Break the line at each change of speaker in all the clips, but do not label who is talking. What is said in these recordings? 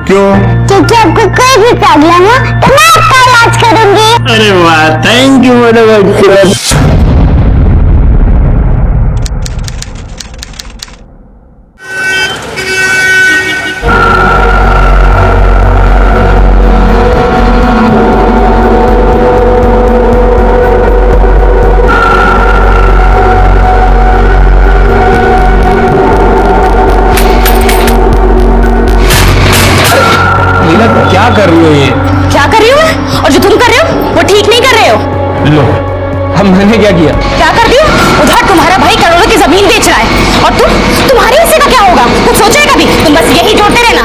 क्यों?
क्योंकि आपको कोई भी प्रॉब्लम हो तो मैं आपका इलाज करूंगी।
अरे वाह, थैंक यू मैडम। क्या कर रही हो ये?
क्या कर रही हूँ मैं? और जो तुम कर रहे हो वो ठीक नहीं कर रहे हो।
लो, हम मैंने क्या किया?
क्या कर रही हो? उधर तुम्हारा भाई करोड़ों की जमीन बेच रहा है और तुम्हारे हिस्से का क्या होगा? कुछ सोचा है कभी? तुम बस यही जोड़ते रहना।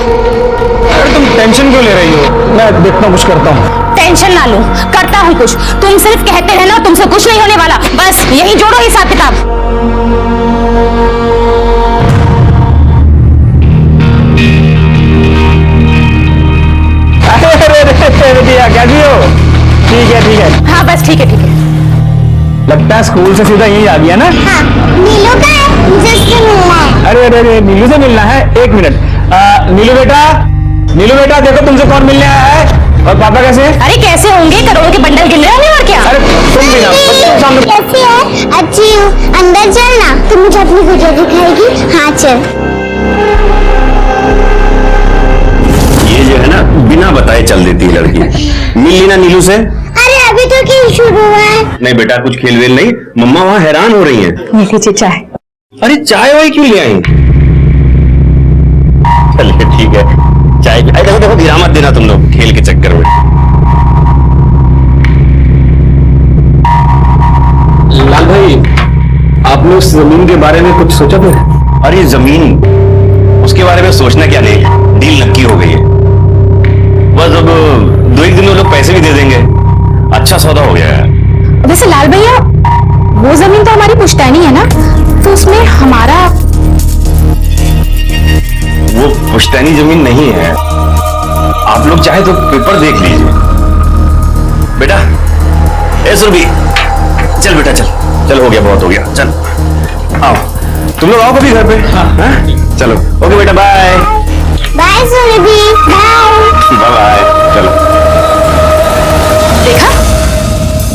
अरे तुम टेंशन क्यों ले रही हो? मैं देखता हूँ, कुछ करता हूँ।
टेंशन ना लो, करता हूँ कुछ। तुम सिर्फ कहते रहना, तुमसे कुछ नहीं होने वाला। बस यही जोड़ो हिसाब किताब।
कैसी हो? ठीक है।
हाँ बस ठीक है।
लगता है स्कूल से सीधा यही आ गया ना?
हाँ, नीलू का है, मुझे उससे मिलना है।
अरे नीलू से मिलना है? एक मिनट। नीलू बेटा देखो तुमसे कौन मिलने आया है। और पापा कैसे?
अरे कैसे होंगे? करोड़ों के बंडल गिन रहे होंगे और क्या।
अरे तुम भी ना, बच्चों के सामने।
कैसी है? अच्छी हूँ। अंदर चलना, तुम मुझे अपनी गुड़िया दिखाएगी। हाँ चल।
ये जो है ना, बिना बताए चल देती है लड़की। मिल ली ना नीलू से?
अरे अभी तो खेल शुरू हुआ है।
नहीं बेटा, कुछ खेल वेल नहीं। मम्मा वहाँ हैरान हो रही हैं।
लीजिए चाय।
अरे चाय वाय क्यों ले आई? चलिए ठीक है, चाय। देखो गिरा मत देना तुम लोग खेल के चक्कर में।
लाल भाई, आपने उस जमीन के बारे में कुछ सोचा था?
अरे जमीन, उसके बारे में सोचना क्या नहीं, डील नक्की हो गई है। बस अब 2-1 दिन में लोग पैसे भी दे देंगे। अच्छा सौदा हो गया है।
वैसे लाल भैया, वो जमीन तो हमारी पुश्तैनी है ना, तो उसमें हमारा।
वो पुश्तैनी जमीन नहीं है। आप लोग चाहे तो पेपर देख लीजिए। बेटा, ए सुरभि, चल बेटा चल हो गया, बहुत हो गया, चल आओ। तुम लोग आओ कभी घर पे। हाँ? चलो ओके बेटा, bye
bye Surabhi, bye.
Bye. चलो।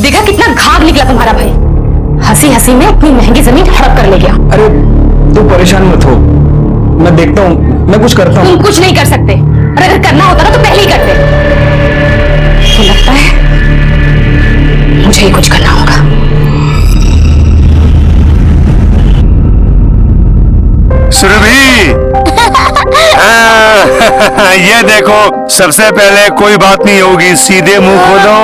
देखा कितना घाघ निकला तुम्हारा भाई। हंसी में अपनी महंगी जमीन हड़प कर ले गया।
अरे तू परेशान मत हो, मैं देखता हूँ, मैं कुछ करता हूँ।
तुम कुछ नहीं कर सकते, और अगर करना होता ना तो पहले ही करते। तो लगता है मुझे ही कुछ करना होगा।
सुरभि, ये देखो, सबसे पहले कोई बात नहीं होगी, सीधे मुंह खोलो।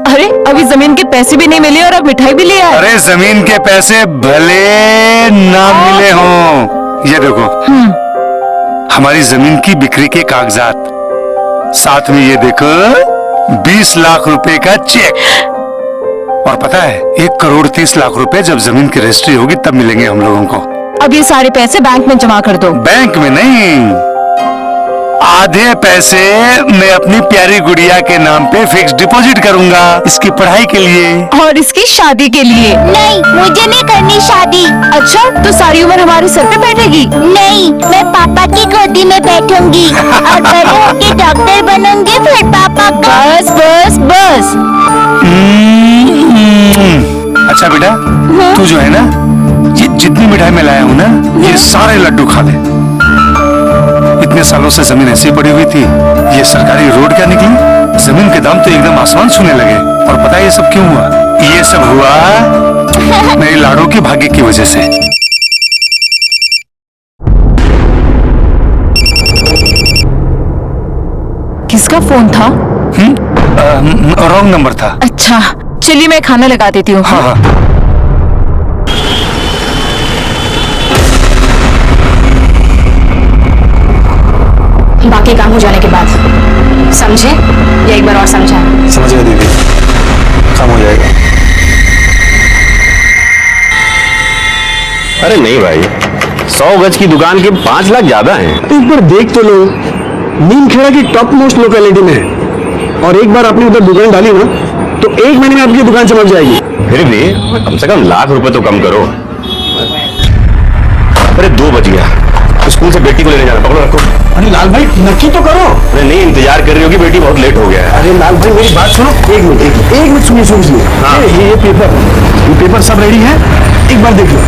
अरे अभी जमीन के पैसे भी नहीं मिले और अब मिठाई भी ले आए।
अरे जमीन के पैसे भले ना मिले हों, ये देखो हमारी जमीन की बिक्री के कागजात, साथ में ये देखो 20 लाख रुपए का चेक। और पता है 1,30,00,000 रुपए जब जमीन की रजिस्ट्री होगी तब मिलेंगे हम लोगों को।
अब ये सारे पैसे बैंक में जमा कर दो।
बैंक में नहीं, आधे पैसे मैं अपनी प्यारी गुड़िया के नाम पे फिक्स डिपॉजिट करूंगा, इसकी पढ़ाई के लिए
और इसकी शादी के लिए।
नहीं, मुझे नहीं करनी शादी।
अच्छा, तो सारी उम्र हमारे सर पे बैठेगी?
नहीं, मैं पापा की गोदी में बैठूंगी और बड़े होके डॉक्टर बनूंगी, फिर पापा का।
बस।
अच्छा बेटा, तू जो है ना, ये जितनी मिठाई मैं लाया हूँ ना, ये सारे लड्डू खा ले। इतने सालों से जमीन ऐसी पड़ी हुई थी, ये सरकारी रोड क्या निकली, जमीन के दाम तो एकदम आसमान छूने लगे। और पता है ये सब क्यों हुआ? ये सब हुआ मेरी लाड़ों के भाग्य की वजह से।
किसका फोन था?
रॉन्ग नंबर था।
अच्छा चलिए, मैं खाना लगा देती हूँ।
हाँ।
बाकी काम हो जाने के बाद समझे या एक बार और समझा?
समझ गया दीदी, काम हो जाएगा।
अरे नहीं भाई, 100 गज की दुकान के 5 लाख ज्यादा हैं।
एक बार देख तो लो, नीमखेड़ा की टॉप मोस्ट लोकेलिटी में है, और एक बार आपने उधर दुकान डाली ना तो 1 महीने में आपकी दुकान चमक जाएगी।
फिर भी कम से कम ₹1,00,000 तो कम करो। अरे 2 बज गया, स्कूल से बेटी को लेने जाना, पकड़ो रखो।
अरे लाल भाई नक्की तो करो।
अरे नहीं, इंतजार कर रही होगी बेटी, बहुत लेट हो गया है।
अरे लाल भाई मेरी बात सुनो, एक मिनट सुनिए सुनिए।
हाँ।
ये पेपर सब रेडी है, एक बार देख लो।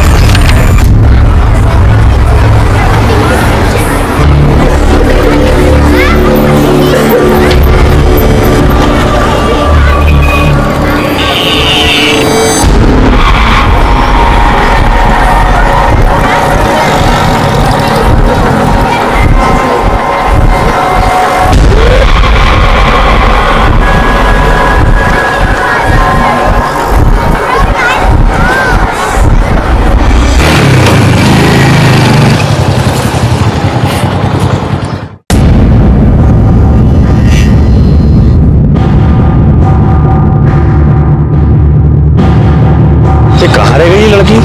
ये कहाँ रह गई ये लड़की?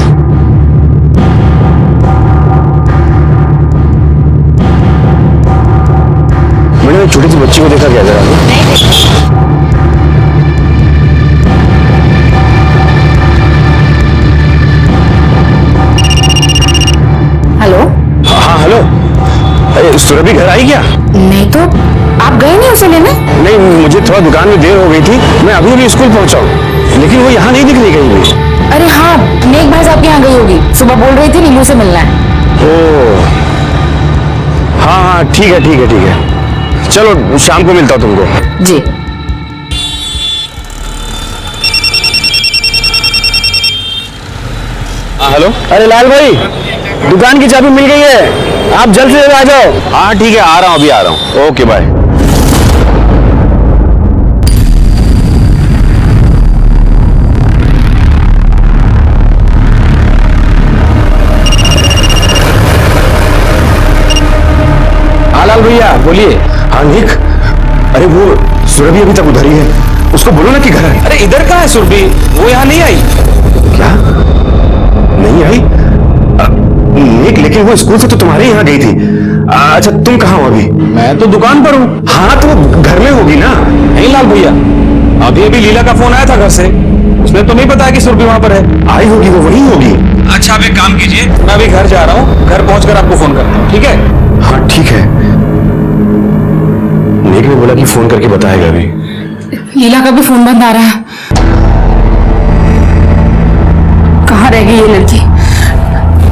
मैंने छोटी सी बच्ची को देखा क्या जरा?
हेलो।
हाँ हेलो, अरे सुरभि घर आई क्या?
नहीं तो आप गए नहीं उसे लेने?
नहीं, मुझे थोड़ा दुकान में देर हो गई थी, मैं अभी अभी स्कूल पहुंचा हूँ, लेकिन वो यहाँ नहीं दिख रही कहीं भी।
अरे हाँ, नेक भाई आपके यहाँ गई होगी, सुबह बोल रही थी नीलू से मिलना है।
ओह हाँ हाँ, ठीक है ठीक है ठीक है, चलो शाम को मिलता हूँ तुमको।
जी।
हाँ हेलो।
अरे लाल भाई दुकान की चाबी मिल गई है, आप जल्द से जल्द आ जाओ।
हाँ ठीक है, आ रहा हूँ, अभी आ रहा हूँ, ओके बाय।
हाँ लाल भैया बोलिए।
हाँ निक, अरे वो सुरभि अभी तक उधर ही है, उसको बोलो ना कि घर है।
अरे इधर कहाँ है सुरभि, वो यहाँ नहीं आई।
क्या नहीं आई? निक लेकिन वो स्कूल से तो तुम्हारे यहाँ गई थी। अच्छा तुम कहाँ हो अभी?
मैं तो दुकान पर हूँ।
हाँ तो वो घर में होगी ना।
नहीं लाल भैया, अभी अभी लीला का फोन आया था घर से, उसने तो नहीं बताया कि सुरभि वहां पर है।
आई होगी, वो वहीं होगी।
अच्छा आप एक काम कीजिए, मैं अभी घर जा रहा हूँ, घर पहुंचकर आपको फोन करता हूँ, ठीक है?
हाँ ठीक है। निक ने बोला कि फोन करके बताएगा अभी।
लीला का भी फोन बंद आ रहा है। कहाँ रह गई ये लड़की?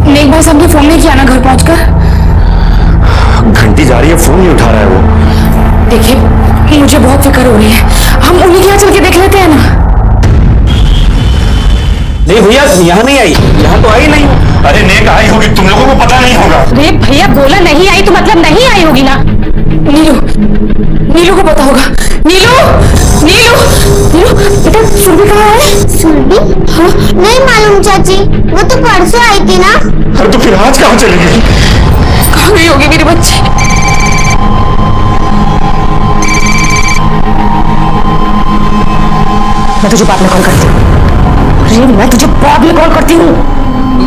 नेक भाई साहब ने फोन नहीं किया ना घर पहुंचकर?
घंटी जा रही है, फोन नहीं उठा रहा है वो।
देखिए मुझे बहुत फिक्र हो रही है, हम उन्हीं के यहाँ चल के देख लेते हैं ना।
नहीं भैया यहाँ नहीं आई, यहाँ तो आई नहीं।
अरे नेक आई होगी, तुम लोगों को पता नहीं होगा।
अरे भैया बोला नहीं आई तो मतलब नहीं आई होगी ना। नीलू, नीलू को पता होगा। नीलू, नीलू, नीलू बेटा सुरभि कहाँ है?
सुरभि?
हाँ?
नहीं मालूम चाची, वो तो परसों आई थी ना।
अरे तो फिर आज कहाँ चली गई?
कहाँ गई होगी मेरी बच्ची? मैं तुझे बाद में कॉल करती हूँ। अरे मैं तुझे बाद में कॉल करती हूँ।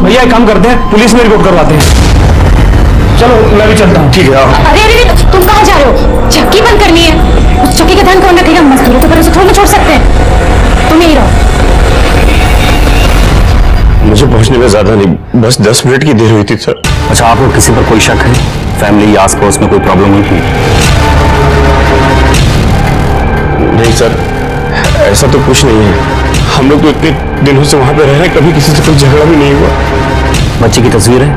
भैया एक काम करते हैं, पुलिस में रिपोर्ट करवाते हैं। चलो मैं भी चलता हूँ।
ठीक है आओ।
अरे अरे तुम कहाँ जा रहे हो? चक्की बंद करनी है, उस चक्की का ध्यान कौन रखेगा? मजदूरों को भरोसे थोड़ी ना छोड़ सकते हैं। तुम यही रहो।
मुझे पहुंचने में ज्यादा नहीं, बस 10 मिनट की देर हुई थी सर।
अच्छा आपको किसी पर कोई शक है? फैमिली या आस पड़ोस में कोई प्रॉब्लम हुई थी?
नहीं सर, ऐसा तो कुछ नहीं है। हम लोग तो इतने दिनों से वहां पे रह रहे हैं, कभी किसी से कोई झगड़ा भी नहीं हुआ।
बच्ची की तस्वीर है?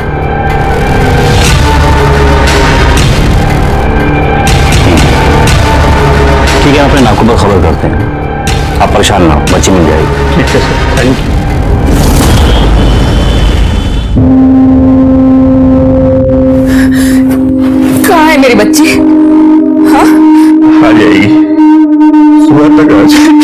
ठीक है, अपने नाकों पर खबर करते हैं, आप परेशान ना हो, बच्ची मिल जाएगी।
ठीक है सर, थैंक यू।
कहाँ है मेरी बच्ची? हाँ?
आ जाएगी, सुबह तक आ जाएगी।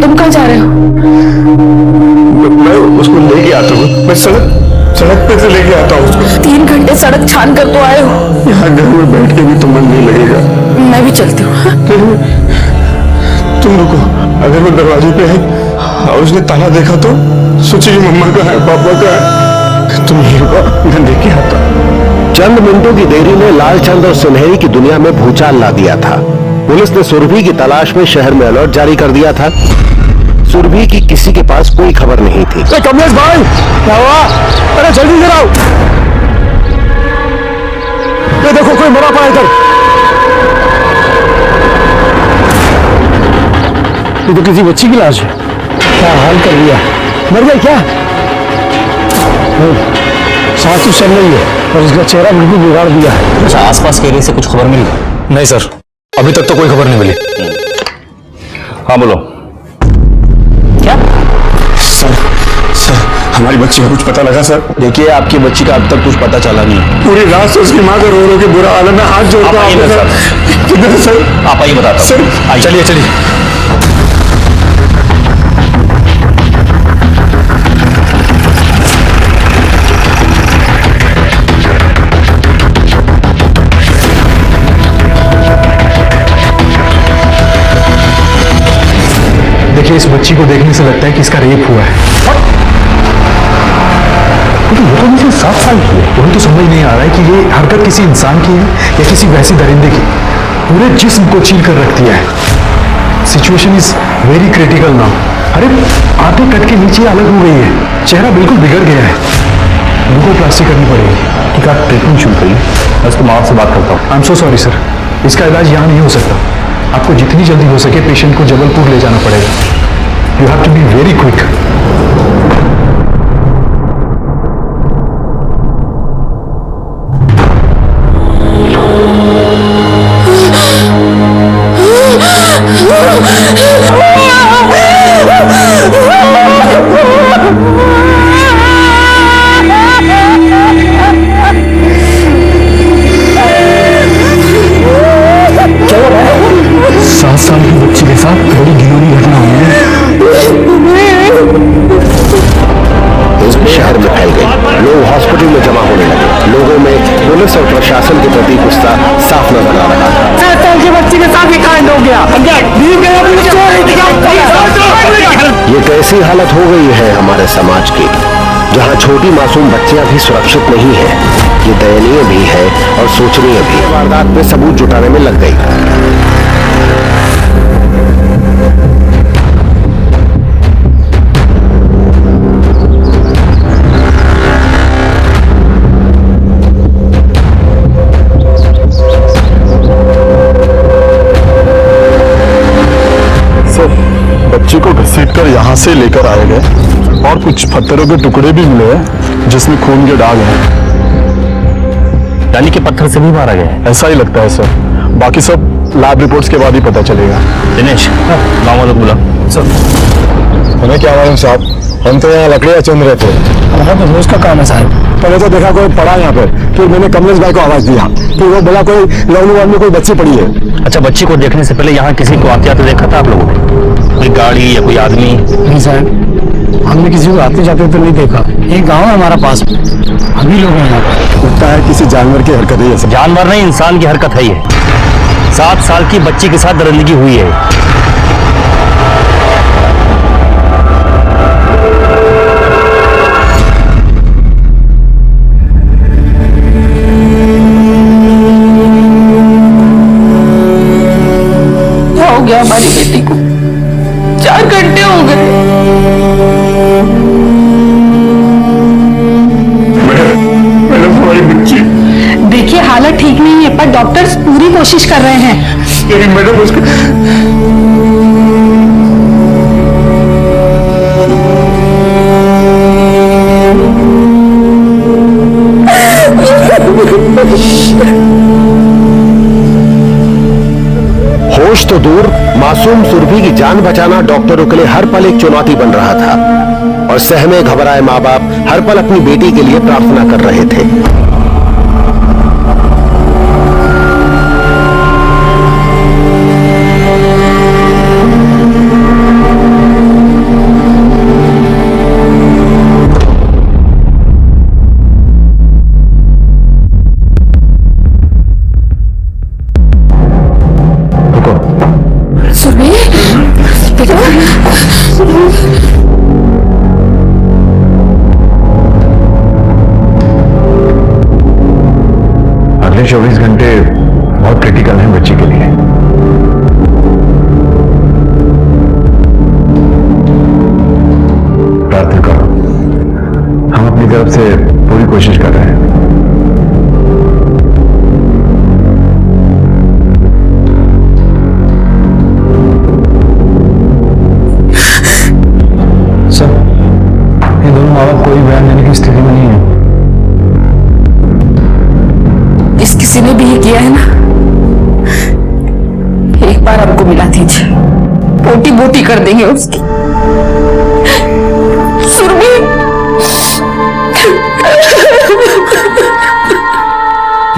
तुम कहाँ जा रहे हो?
मैं उसको लेके आता हूँ, मैं सड़क पे से लेके आता हूँ उसको।
3 घंटे सड़क छान कर तो आए हो।
यहाँ घर में बैठ के भी तो मन नहीं लगेगा।
मैं भी चलती हूँ।
तुम रुको, अगर वो दरवाजे पे है और उसने ताला देखा तो सोचेगी मम्मा का है, पापा का है,
तुम हीरो देख के आता।
चंद मिनटों की देरी में लालचंद और सुनहरी की दुनिया में भूचाल ला दिया था। पुलिस ने सुरभि की तलाश में शहर में अलर्ट जारी कर दिया था। सुरभि की किसी के पास कोई खबर नहीं थी।
कमलेश भाई क्या हुआ? अरे जल्दी इधर आओ। ये देखो कोई मरा पड़ा इधर। ये तो किसी बच्ची की लाश है। क्या हाल कर दिया? मर गई क्या? सांस तो चल रही है और इसका चेहरा बिल्कुल बिगाड़ दिया है।
अच्छा, आसपास के एरिया से कुछ खबर मिली?
नहीं सर, अभी तक तो कोई खबर नहीं मिली।
हाँ बोलो। क्या?
सर हमारी बच्ची का कुछ पता लगा सर?
देखिए, आपकी बच्ची का अब तक कुछ पता चला नहीं है।
पूरी रात से उसकी माँ को रो रो के बुरा हाल है। मैं हाथ जोड़ता हूँ सर।
आप आइए बताता
सर
हूँ।
चलिए चलिए। देखिए, इस बच्ची को देखने से लगता है कि इसका रेप हुआ है। लेकिन वो तो मुझे 7 साल की है। वही तो समझ नहीं आ रहा है कि ये हरकत किसी इंसान की है या किसी वैसे दरिंदे की। पूरे जिस्म को चीर कर रख दिया है। Situation is very critical now. अरे आंखें कट के नीचे अलग हो गई है, चेहरा बिल्कुल बिगड़ गया है। ल्यूकोप्लास्टी करनी पड़ेगी। ठीक है, आप ट्रीटमेंट शुरू करिए। मैं उसके माँ से बात करता हूँ। I am so sorry sir, इसका इलाज यहाँ नहीं हो सकता। आपको जितनी जल्दी हो सके पेशेंट को जबलपुर ले जाना पड़ेगा। You have to be very quick. साल की बच्ची के साथ बड़ी घिनौनी घटना हुई है।
शहर में फैल गई। लोग हॉस्पिटल में जमा होने लगे। लोगों में पुलिस और प्रशासन के प्रति गुस्सा साफ नजर आ रहा था।
7 साल की बच्ची के साथ ये कांड हो गया।
ये कैसी हालत हो गई है हमारे समाज की, जहाँ छोटी मासूम बच्चियां भी सुरक्षित नहीं है। ये दयनीय भी है और सोचनीय भी। वारदात में सबूत जुटाने में लग गई।
बच्ची को घसीटकर यहाँ से लेकर आए गए और कुछ पत्थरों के टुकड़े भी मिले हैं जिसमें खून के दाग हैं।
यानी कि पत्थर से भी मारा गया है?
ऐसा ही लगता है सर, बाकी सब लैब रिपोर्ट्स के बाद ही पता चलेगा।
दिनेश, गाँव वालों को बुला।
सर हमें क्या मालूम साहब, हम तो यहाँ लकड़ियाँ चुन रहे थे।
हमारा तो रोज का काम है साहब। पहले तो देखा कोई पड़ा यहाँ पे, फिर मैंने कमलेश भाई को आवाज दिया, फिर वो बोला कोई लवनी वाल में कोई बच्ची पड़ी है।
अच्छा, बच्ची को देखने से पहले यहाँ किसी को आते आते देखा था आप लोगों ने? कोई गाड़ी या कोई आदमी?
नहीं साहब, हमने किसी को आते जाते तो नहीं देखा। एक गाँव है हमारा पास, हम ही लोग हैं यहाँ पर।
लगता है किसी जानवर की हरकत है।
जानवर नहीं, इंसान की हरकत है ये। 7 साल की बच्ची के साथ दरिंदगी हुई है।
हो गया हमारी बेटी को? 4 घंटे हो गए।
मैडम हमारी बच्ची।
देखिए, हालत ठीक नहीं है पर डॉक्टर्स पूरी कोशिश कर रहे हैं।
लेकिन मैडम उसको
होश तो दूर, मासूम सुरभि की जान बचाना डॉक्टरों के लिए हर पल एक चुनौती बन रहा था और सहमे घबराए माँ बाप हर पल अपनी बेटी के लिए प्रार्थना कर रहे थे।
24 घंटे बहुत क्रिटिकल हैं बच्ची के लिए। प्रार्थना करो, हम अपनी तरफ से पूरी कोशिश कर रहे हैं। सर, ये दोनों माँ बाप कोई बयान देने की स्थिति में नहीं है।
इस किसी ने भी ये किया है ना, एक बार हमको मिला दीजिए, बोटी बोटी कर देंगे उसकी। सुरभि,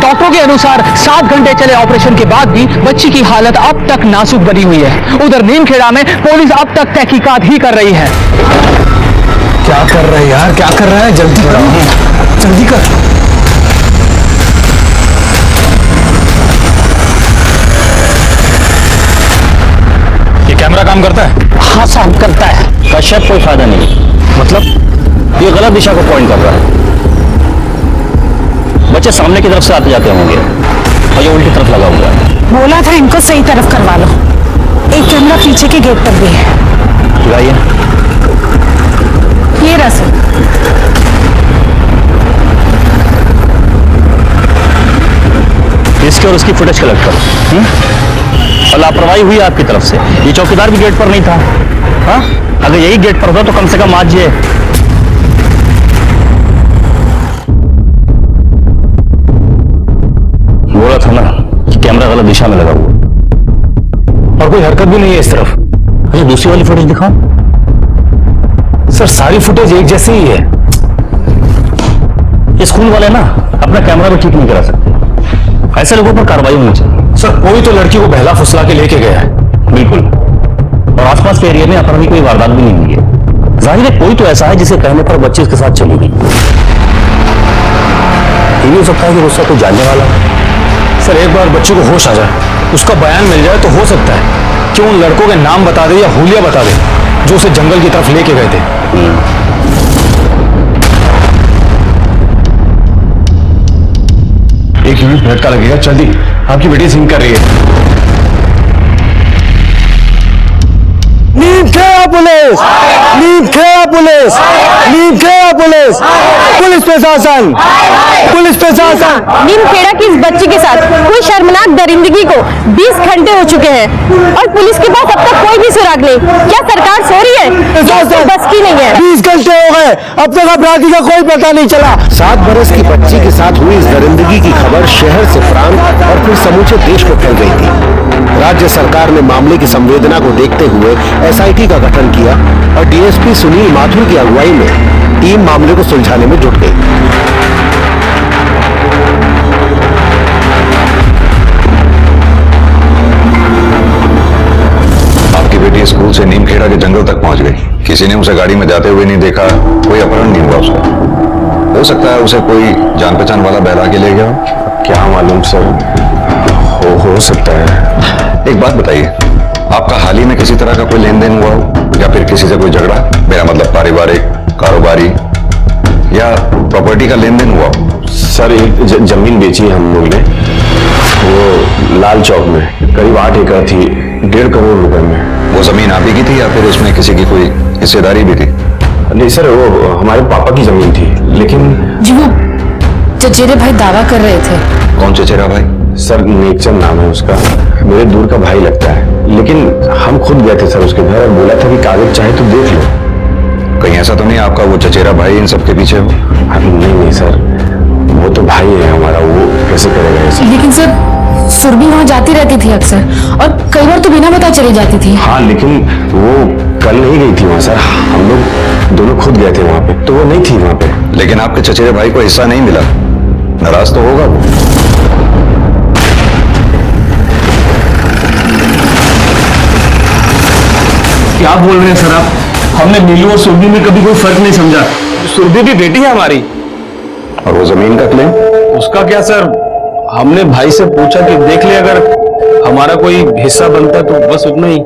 डॉक्टरों के अनुसार 7 घंटे चले ऑपरेशन के बाद भी बच्ची की हालत अब तक नाजुक बनी हुई है। उधर नीमखेड़ा में पुलिस अब तक तहकीकात ही कर रही है।
क्या कर रहा है यार, क्या कर रहा है? जल्दी करो, जल्दी कर।
ये कैमरा काम करता है?
हाँ साहब, करता है।
कश्यप कोई फायदा नहीं, मतलब ये गलत दिशा को पॉइंट कर रहा है। बच्चे सामने की तरफ से आते जाते होंगे और ये उल्टी तरफ लगा हुआ है।
बोला था इनको सही तरफ करवा लो। एक कैमरा पीछे के गेट पर भी है।
लगाइए।
ये रहा सर।
इसके और उसकी फुटेज कलेक्ट करो। और लापरवाही हुई आपकी तरफ से। ये चौकीदार भी गेट पर नहीं था। हाँ, अगर यही गेट पर होता तो कम से कम आज ये बोला था ना कि कैमरा गलत दिशा में लगा हुआ और कोई हरकत भी नहीं है इस तरफ। अच्छा, दूसरी वाली फुटेज दिखाओ।
सर, सारी फुटेज एक जैसी ही है।
ये स्कूल वाले ना अपना कैमरा भी ठीक नहीं करा सकते। ऐसे लोगों पर कार्रवाई होनी चाहिए।
सर, कोई तो लड़की को बहला फुसला के लेके गया है।
बिल्कुल, और आसपास के एरिया में अपहरण की कोई वारदात भी नहीं हुई है। जाहिर है कोई तो ऐसा है जिसे कहने पर बच्चे उसके साथ चली गई। ये भी हो सकता है कि उसका कोई जानने वाला है।
सर, एक बार बच्ची को होश आ जाए, उसका बयान मिल जाए तो हो सकता है कि उन लड़कों के नाम बता दे या हुलिया बता दे जो उसे जंगल की तरफ लेके गए थे। एक यूनिट मिनट का लगेगा। जल्दी, आपकी बेटी सिंग कर रही है। Neemkheda police, Neemkheda police, Neemkheda police, police प्रशासन, पुलिस प्रशासन।
नीमखेड़ा की इस बच्ची के साथ कोई शर्मनाक दरिंदगी को 20 घंटे हो चुके हैं और पुलिस के पास अब तक कोई भी सुराग नहीं। क्या सरकार सो रही है? ये बस की नहीं है।
20 घंटे हो गए, अब तक अपराधी का कोई पता नहीं चला।
7 बरस की बच्ची के साथ हुई इस दरिंदगी की खबर शहर से प्रांत और फिर समूचे देश में फैल गई थी। राज्य सरकार ने मामले की संवेदना को देखते हुए एसआईटी का गठन किया और डीएसपी सुनील माथुर की अगुवाई में टीम मामले को सुलझाने में जुट गई।
आपकी बेटी स्कूल से नीमखेड़ा के जंगल तक पहुंच गई। किसी ने उसे गाड़ी में जाते हुए नहीं देखा, कोई अपहरण नहीं हुआ उसका। हो सकता है उसे कोई जान पहचान वाला बहला के ले गया हो। क्या मालूम सर, हो सकता है। एक बात बताइए, आपका हाल ही में किसी तरह का कोई लेन देन हुआ हो या फिर किसी से कोई झगड़ा? मेरा मतलब पारिवारिक, कारोबारी या प्रॉपर्टी का लेन देन हुआ हो?
सर, एक जमीन बेची हम लोग ने, वो लाल चौक में, करीब 8 एकड़ थी, 1.5 करोड़ रुपए में।
वो जमीन आप ही की थी या फिर उसमें किसी की कोई हिस्सेदारी भी थी?
नहीं सर, वो हमारे पापा की जमीन थी। लेकिन
जी वो चचेरे भाई दावा कर रहे थे।
कौन चचेरा भाई?
सर, नेकचंद नाम है उसका, मेरे दूर का भाई लगता है। लेकिन हम खुद गए थे सर उसके घर और बोला था कि कागज चाहे तो देख लो।
कहीं ऐसा तो नहीं आपका वो चचेरा भाई इन सब के पीछे हो?
नहीं सर, वो तो भाई है हमारा, वो कैसे करेगा ऐसा?
लेकिन सर, सुरभि वहाँ जाती रहती थी अक्सर और कई बार तो बिना बता चली जाती थी।
हाँ, लेकिन वो कल नहीं गई थी वहाँ सर, हम लोग दोनों खुद गए थे वहाँ पे, तो वो नहीं थी वहाँ पे।
लेकिन आपके चचेरे भाई को हिस्सा नहीं मिला, नाराज तो होगा वो।
क्या बोल रहे हैं सर आप? हमने नीलू और सुरभि में कभी कोई फर्क नहीं समझा। सुरभि भी बेटी है हमारी।
और वो जमीन का क्लेम?
उसका क्या सर, हमने भाई से पूछा कि देख ले अगर हमारा कोई हिस्सा बनता तो बस उतना ही।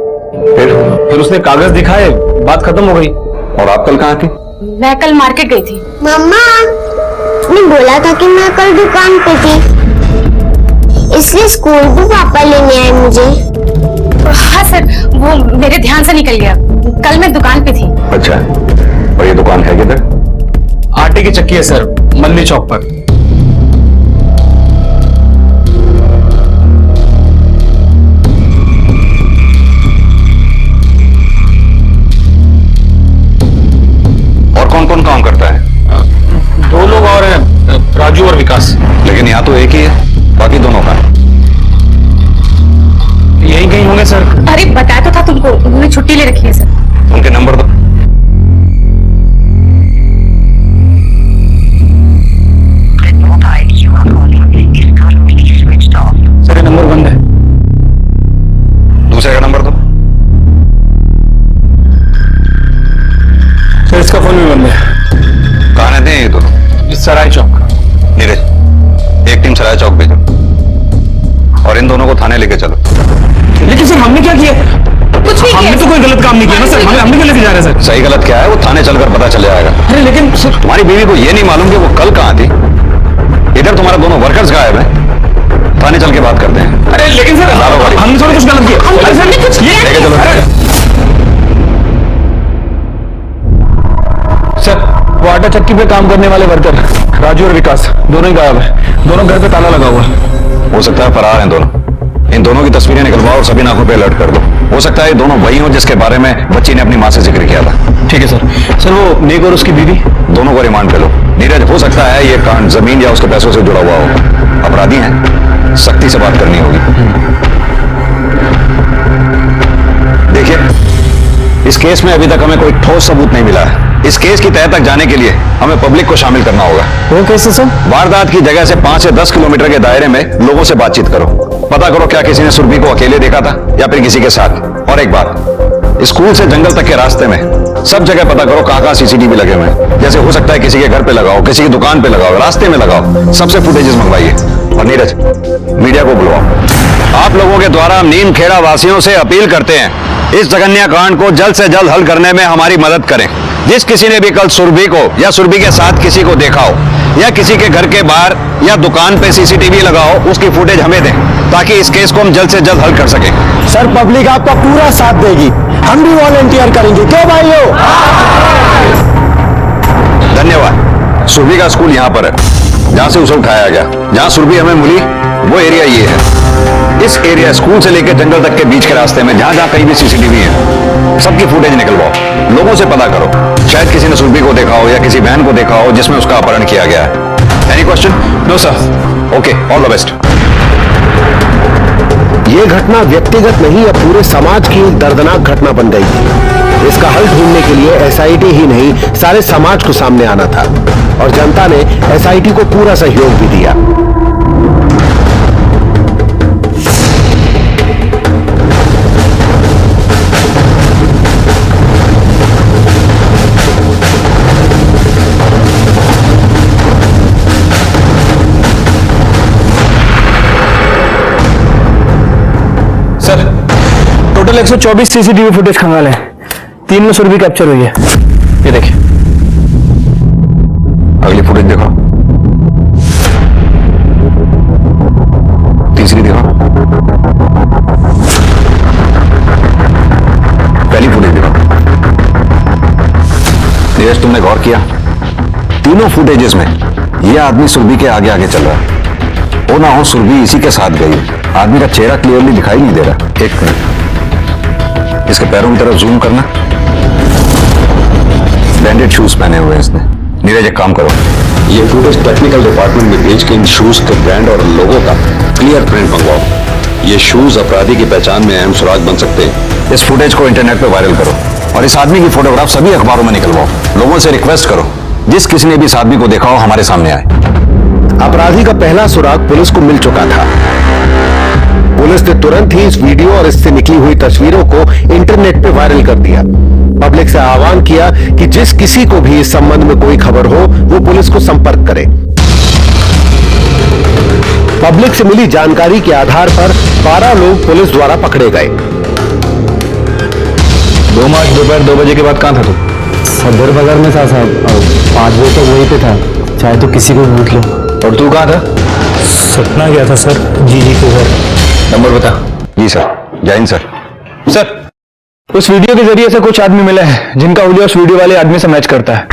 फिर उसने कागज दिखाए, बात खत्म हो गई।
और आप कल कहाँ थे?
मैं कल मार्केट गई थी।
मम्मा ने बोला था कि मैं कल दुकान पे थी। इसलिए स्कूल भी पापा लेने आए मुझे।
हाँ सर, वो मेरे ध्यान से निकल गया। कल मैं दुकान पे थी।
अच्छा, और ये दुकान है किधर?
आटे की चक्की है सर, मल्ली चौक पर।
और कौन कौन काम करता है?
2 लोग और हैं, राजू और विकास।
लेकिन यहाँ तो एक ही है, बाकी दोनों का
यही कहीं होंगे सर।
अरे बताया तो था तुमको, उन्होंने छुट्टी ले रखी है सर।
उनके नंबर दो।
सर ये नंबर बंद है।
दूसरे का नंबर दो।
सर इसका फोन भी बंद है।
कहाँ रहते हैं ये दोनों?
इस सराय चौक।
नीरज, एक टीम सराय चौक भेजो और इन दोनों को थाने लेके चलो।
लेकिन सर हमने क्या किया?
कुछ नहीं
हमने
किया।
तो कोई गलत काम नहीं किया ना सर। हमने क्या लेके जा रहे हैं सर?
सही गलत क्या है वो थाने चलकर पता चल जाएगा।
अरे लेकिन सर
तुम्हारी बीवी को ये नहीं मालूम कि वो कल कहाँ थी। इधर तुम्हारा दोनों वर्कर्स गायब है। थाने चल के बात करते हैं।
अरे लेकिन सर
डालो गाड़ी।
हमने थोड़ा कुछ गलत किया।
हमने कुछ किया
लेके चलो।
सर वो आटा चक्की पे काम करने वाले वर्कर राजू और विकास दोनों ही गायब है। दोनों घर पे ताला लगा हुआ है।
हो सकता है फरार हैं दोनों। इन दोनों की तस्वीरें निकलवाओ और सभी नाकों पे अलर्ट कर दो। हो सकता है ये दोनों वही हो जिसके बारे में बच्ची ने अपनी माँ से जिक्र किया था।
ठीक है सर। सर वो नेक और उसकी बीवी
दोनों को रिमांड पे लो। नीरज, हो सकता है ये कांड जमीन या उसके पैसों से जुड़ा हुआ हो। अपराधी हैं, सख्ती से बात करनी होगी। देखिए, इस केस में अभी तक हमें कोई ठोस सबूत नहीं मिला है। इस केस की तह तक जाने के लिए हमें पब्लिक को शामिल करना होगा।
वो कैसे सर?
वारदात की जगह से 5 से 10 किलोमीटर के दायरे में लोगों से बातचीत करो। पता करो क्या किसी ने सुरभि को अकेले देखा था या फिर किसी के साथ। और एक बात, स्कूल से जंगल तक के रास्ते में सब जगह पता करो कहाँ सीसीटीवी लगे हुए हैं। जैसे हो सकता है किसी के घर पे लगाओ, किसी की दुकान पे लगाओ, रास्ते में लगाओ। सबसे फुटेजेस मंगवाइए। और नीरज, मीडिया को बुलवाओ। आप लोगों के द्वारा नीम खेड़ा वासियों से अपील करते हैं, इस जघन्य कांड को जल्द से जल्द हल करने में हमारी मदद करें। जिस किसी ने भी कल सुरभि को या सुरभि के साथ किसी को देखा हो या किसी के घर के बाहर या दुकान पे सीसीटीवी लगाओ, उसकी फुटेज हमें दें ताकि इस केस को हम जल्द से जल्द हल कर सकें।
सर, पब्लिक आपका पूरा साथ देगी। हम भी वॉलंटियर करेंगे, क्यों भाइयों?
धन्यवाद। सुरभि का स्कूल यहाँ पर है जहाँ से उसे उठाया गया। जहाँ सुरभि हमें मिली वो एरिया ये है। इस एरिया स्कूल से लेकर जंगल तक के बीच के रास्ते में जहाँ जहाँ कहीं भी सीसीटीवी है, सबकी फुटेज निकलवाओ। लोगों से पता करो, शायद किसी ने सुरभि को देखा हो या किसी बहन को देखा हो जिसमें उसका अपहरण किया गया है। Any question?
No sir.
Okay, all the best.
ये घटना व्यक्तिगत नहीं, अब पूरे समाज की एक दर्दनाक घटना बन गई थी। इसका हल ढूंढने के लिए एसआईटी ही नहीं, सारे समाज को सामने आना था और जनता ने एसआईटी को पूरा सहयोग भी दिया।
सर टोटल 124 सीसीटीवी फुटेज खंगाल है। 3 में सुरभि कैप्चर हुई है। ये देखिए।
अगली फुटेज दिखाओ। तीसरी दिखाओ। पहली फुटेज दिखाओ। नीरज, तुमने गौर किया? तीनों फुटेजेस में यह आदमी सुरभि के आगे आगे चल रहा है। हो ना हो सुरभि इसी के साथ गई। आदमी का चेहरा क्लियरली दिखाई नहीं दे रहा। एक मिनट, इसके पैरों की तरफ जूम करना। ब्रांडेड शूज पहने हुए हैं इसने। नीरज, एक काम करो, ये फुटेज टेक्निकल डिपार्टमेंट में भेज के इन शूज के ब्रांड और लोगों का क्लियर प्रिंट मंगवाओ। ये शूज अपराधी की पहचान में अहम सुराग बन सकते हैं। इस फुटेज को इंटरनेट पे वायरल करो और इस आदमी की फोटोग्राफ सभी अखबारों में निकलवाओ। लोगों से रिक्वेस्ट करो, जिस किसी ने भी इस आदमी को देखा हो हमारे सामने आए।
अपराधी का पहला सुराग पुलिस को मिल चुका था। पुलिस ने तुरंत ही इस वीडियो और इससे निकली हुई तस्वीरों को इंटरनेट पे वायरल कर दिया। पब्लिक से आह्वान किया कि जिस किसी को भी इस संबंध में कोई खबर हो वो पुलिस को संपर्क करे। पब्लिक से मिली जानकारी के आधार पर 12 लोग पुलिस द्वारा पकड़े गए।
2 मार्च दोपहर 2 बजे के बाद कहाँ था तू?
सदर बाजार में था साहब, 5 बजे तक वहीं पे था। चाहे तो किसी को पूछ लो।
और तू कहाँ था? सपना गया था सर जी के घर।
नंबर बता।
जी सर, जय हिंद सर।
सर, उस वीडियो के जरिए से कुछ आदमी मिले हैं जिनका हुलिया उस वीडियो वाले आदमी से मैच करता है।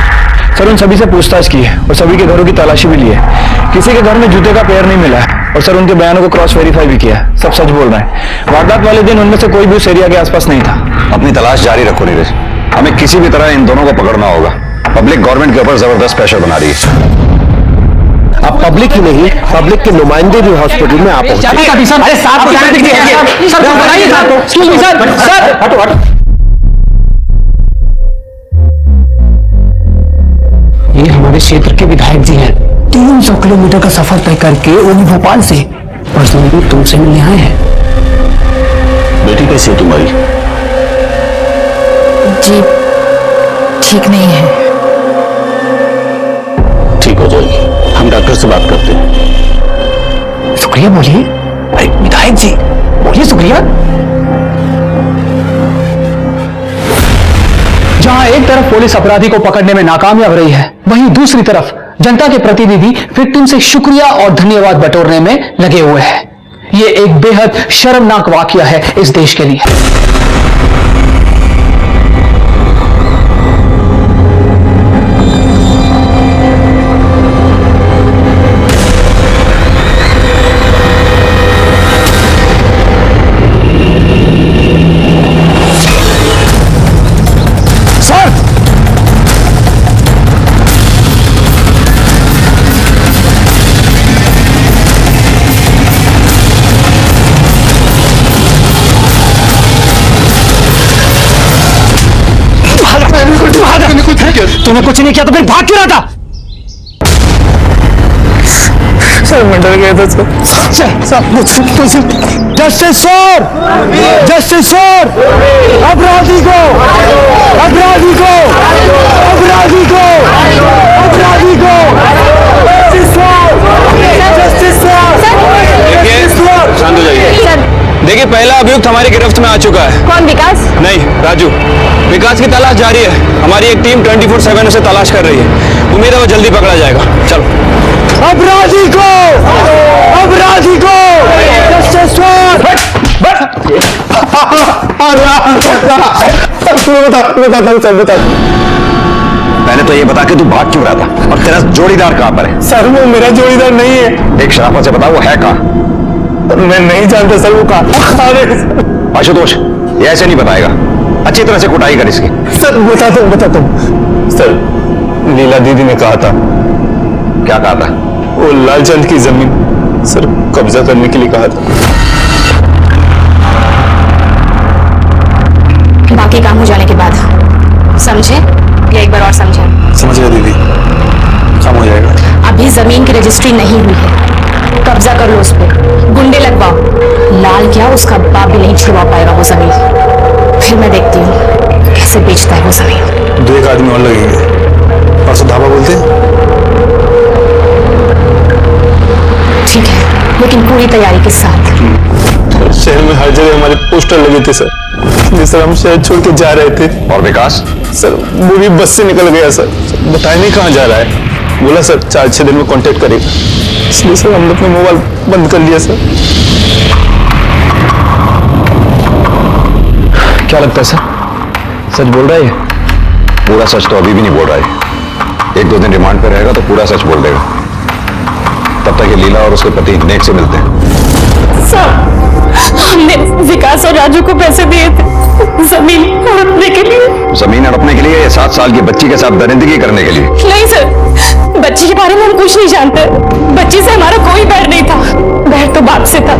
सर, उन सभी से पूछताछ की है और सभी के घरों की तलाशी भी ली है। किसी के घर में जूते का पेयर नहीं मिला है और सर उनके बयानों को क्रॉस वेरीफाई भी किया है। सब सच बोल रहे हैं। वारदात वाले दिन उनमें से कोई भी उस एरिया के आसपास नहीं था।
अपनी तलाश जारी रखो नीरज, हमें किसी भी तरह इन दोनों को पकड़ना होगा। पब्लिक गवर्नमेंट के ऊपर जबरदस्त प्रेशर बना रही है।
अब पब्लिक ही नहीं, पब्लिक के नुमाइंदे भी हॉस्पिटल में आ पहुंचे।
ये हमारे क्षेत्र के विधायक जी हैं। 300 किलोमीटर का सफर तय करके वो भी भोपाल से पर्सनली तुमसे मिलने आए हैं।
बेटी कैसी है तुम्हारी?
जी ठीक नहीं है।
ठीक हो जाएगी, हम डॉक्टर से बात करते हैं।
शुक्रिया बोलिए। अरे विधायक जी बोलिए शुक्रिया। जहां एक तरफ पुलिस अपराधी को पकड़ने में नाकामयाब रही है, वहीं दूसरी तरफ जनता के प्रतिनिधि विक्टिम से शुक्रिया और धन्यवाद बटोरने में लगे हुए हैं। ये एक बेहद शर्मनाक वाकया है इस देश के लिए। तूने कुछ नहीं किया तो फिर भाग क्यों रहा था? सर मैं डर गया था sir. Justice sir, justice sir, अपराधी को, अपराधी को, अपराधी को, अपराधी को, जस्टिस सर, जस्टिस सर।
शांत हो जाइए। देखिए, पहला अभियुक्त हमारी गिरफ्त में आ चुका है।
कौन? विकास?
नहीं, राजू। विकास की तलाश जारी है। हमारी एक टीम 24/7 उसे तलाश कर रही है। उम्मीद है वो जल्दी पकड़ा जाएगा। चलो। अपराधी को, अपराधी को, जस्टिस सर। बता।
पहले तो ये बता कि तू भाग क्यों रहा था और तेरा जोड़ीदार कहां पर है?
सर वो मेरा जोड़ीदार नहीं है।
एक शराफत से बता, वो है कहां?
मैं नहीं जानता सर, वो कहां।
आशुतोष, ये ऐसे नहीं बताएगा। अच्छी तरह से कुटाई कर इसकी।
सर बताता हूँ। सर लीला दीदी ने कहा था।
क्या कहा था?
वो लालचंद की जमीन सर कब्जा करने के लिए कहा था।
बाकी काम हो जाने के बाद समझे या एक बार और समझे?
समझ गया दीदी, काम हो जाएगा।
अभी जमीन की रजिस्ट्री नहीं हुई है, कब्जा कर लो उस पर, गुंडे लगवाओ। लाल क्या, उसका बाप भी नहीं छुड़वा पाएगा वो जमीन। फिर मैं देखती हूँ कैसे बेचता है वो जमीन।
2 आदमी और लगेंगे। परसों धाबा बोलते?
ठीक है, लेकिन पूरी तैयारी के साथ।
शहर में हर जगह हमारे पोस्टर लगे थे सर। सर हम शहर छोड़ के जा रहे थे।
और विकास?
सर वो भी बस से निकल गया सर। बताया नहीं कहाँ जा रहा है। बोला सर 4-6 दिन में कांटेक्ट करेगा। इसलिए सर हमने अपना मोबाइल बंद कर लिया सर।
क्या लगता है सर, सच बोल रहा है?
पूरा सच तो अभी भी नहीं बोल रहा है। 1-2 दिन रिमांड पे रहेगा तो पूरा सच बोल देगा। तब तक ये लीला और उसके पति नेक से मिलते हैं।
सर हमने विकास और राजू को पैसे दिए थे जमीन हड़पने के लिए।
जमीन हड़पने के लिए या 7 साल की बच्ची के साथ दरिंदगी करने के लिए?
नहीं सर, बच्ची के बारे में हम कुछ नहीं जानते। बच्ची से हमारा कोई बैर नहीं था, बैर तो बाप से था।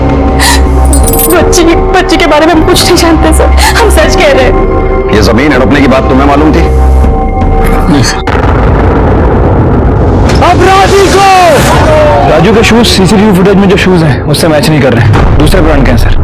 बच्ची के बारे में हम कुछ नहीं जानते सर, हम सच कह रहे हैं।
ये जमीन हड़पने की बात तुम्हें मालूम थी?
नहीं सर।
अपराधी को! राजू के शूज सीसीटीवी फुटेज में जो शूज हैं उससे मैच नहीं कर रहे, दूसरे ब्रांड के हैं सर।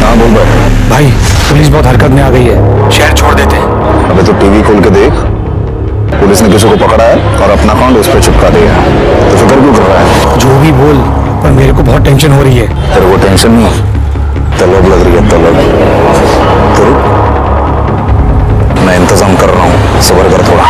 हाँ बोल रहा
भाई
पुलिस बहुत हरकत में आ गई है, शहर छोड़ देते हैं।
अबे तो टीवी खोल के देख, पुलिस ने किसी को पकड़ा है और अपना अकाउंट उस पर चिपका दिया है। तो फिक्र क्यों कर रहा है?
जो भी बोल, पर मेरे को बहुत टेंशन हो रही है।
तेरे को टेंशन नहीं, तलब लग रही है, तलब। तो मैं इंतजाम कर रहा हूँ, सब्र कर थोड़ा।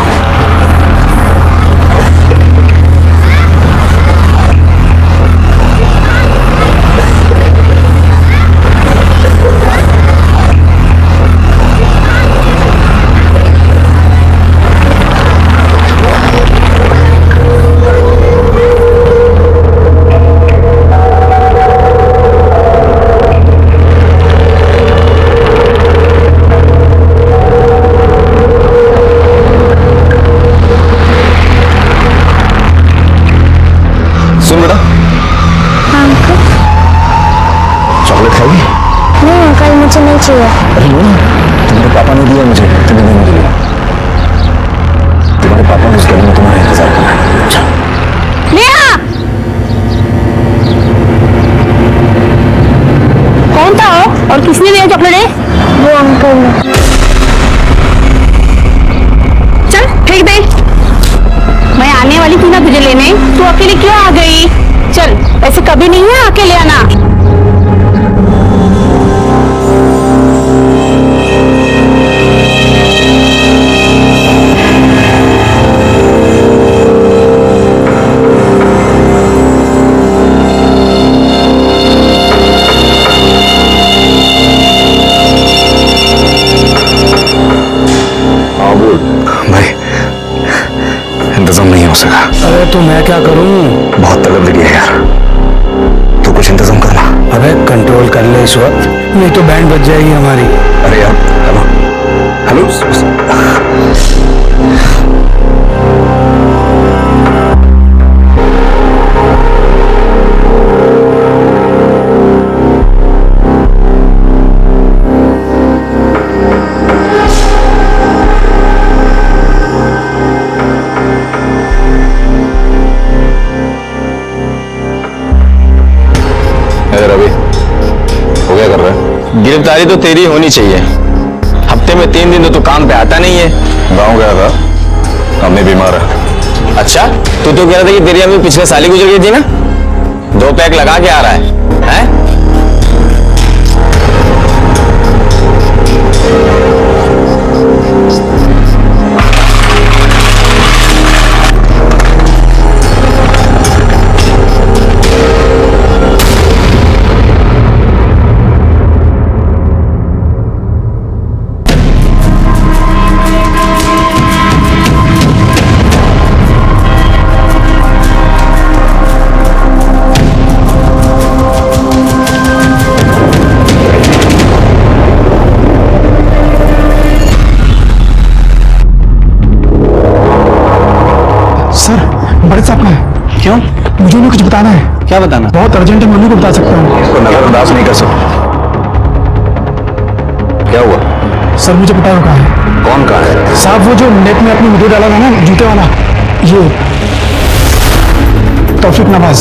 मुझे नहीं चाहिए।
अरे वो तुम्हारे पापा ने दिया मुझे, तुम्हें नहीं दिया। तुम्हारे पापा ने उस गली में तुम्हारा इंतजार करना है।
नेहा! कौन था वो और किसने दिया चॉकलेट?
वो अंकल ने।
चल फेंक दे। मैं आने वाली थी ना तुझे लेने, तू अकेले क्यों आ गई? चल, ऐसे कभी नहीं है अकेले आना।
इंतजाम नहीं हो सका।
अरे तो मैं क्या करूं?
बहुत तलब लगी है यार, तू कुछ इंतजाम करना।
अबे कंट्रोल कर ले इस वक्त, नहीं तो बैंड बज जाएगी हमारी।
अरे यार, हेलो हेलो। रवि, हो गया कर रहा है?
गिरफ्तारी तो तेरी होनी चाहिए। हफ्ते में 3 दिन तो तू काम पे आता नहीं है।
गाँव गया था, अम्मी बीमार है।
अच्छा, तू तो कह रहा था कि तेरी अम्मी पिछले साल ही गुजर गई थी ना? 2 पैक लगा के आ रहा है, हैं?
सर, बड़े साहब का है।
क्यों?
मुझे उन्हें कुछ बताना है।
क्या बताना?
बहुत अर्जेंट है, मैं उन्हीं को बता सकता हूँ।
इसको नजरअंदाज नहीं कर सकते। क्या हुआ?
सर मुझे पता होगा है।
कौन कहा है?
साहब वो जो नेट में अपनी वीडियो डाला था ना, जूते वाला, ये तौफीक नवाज।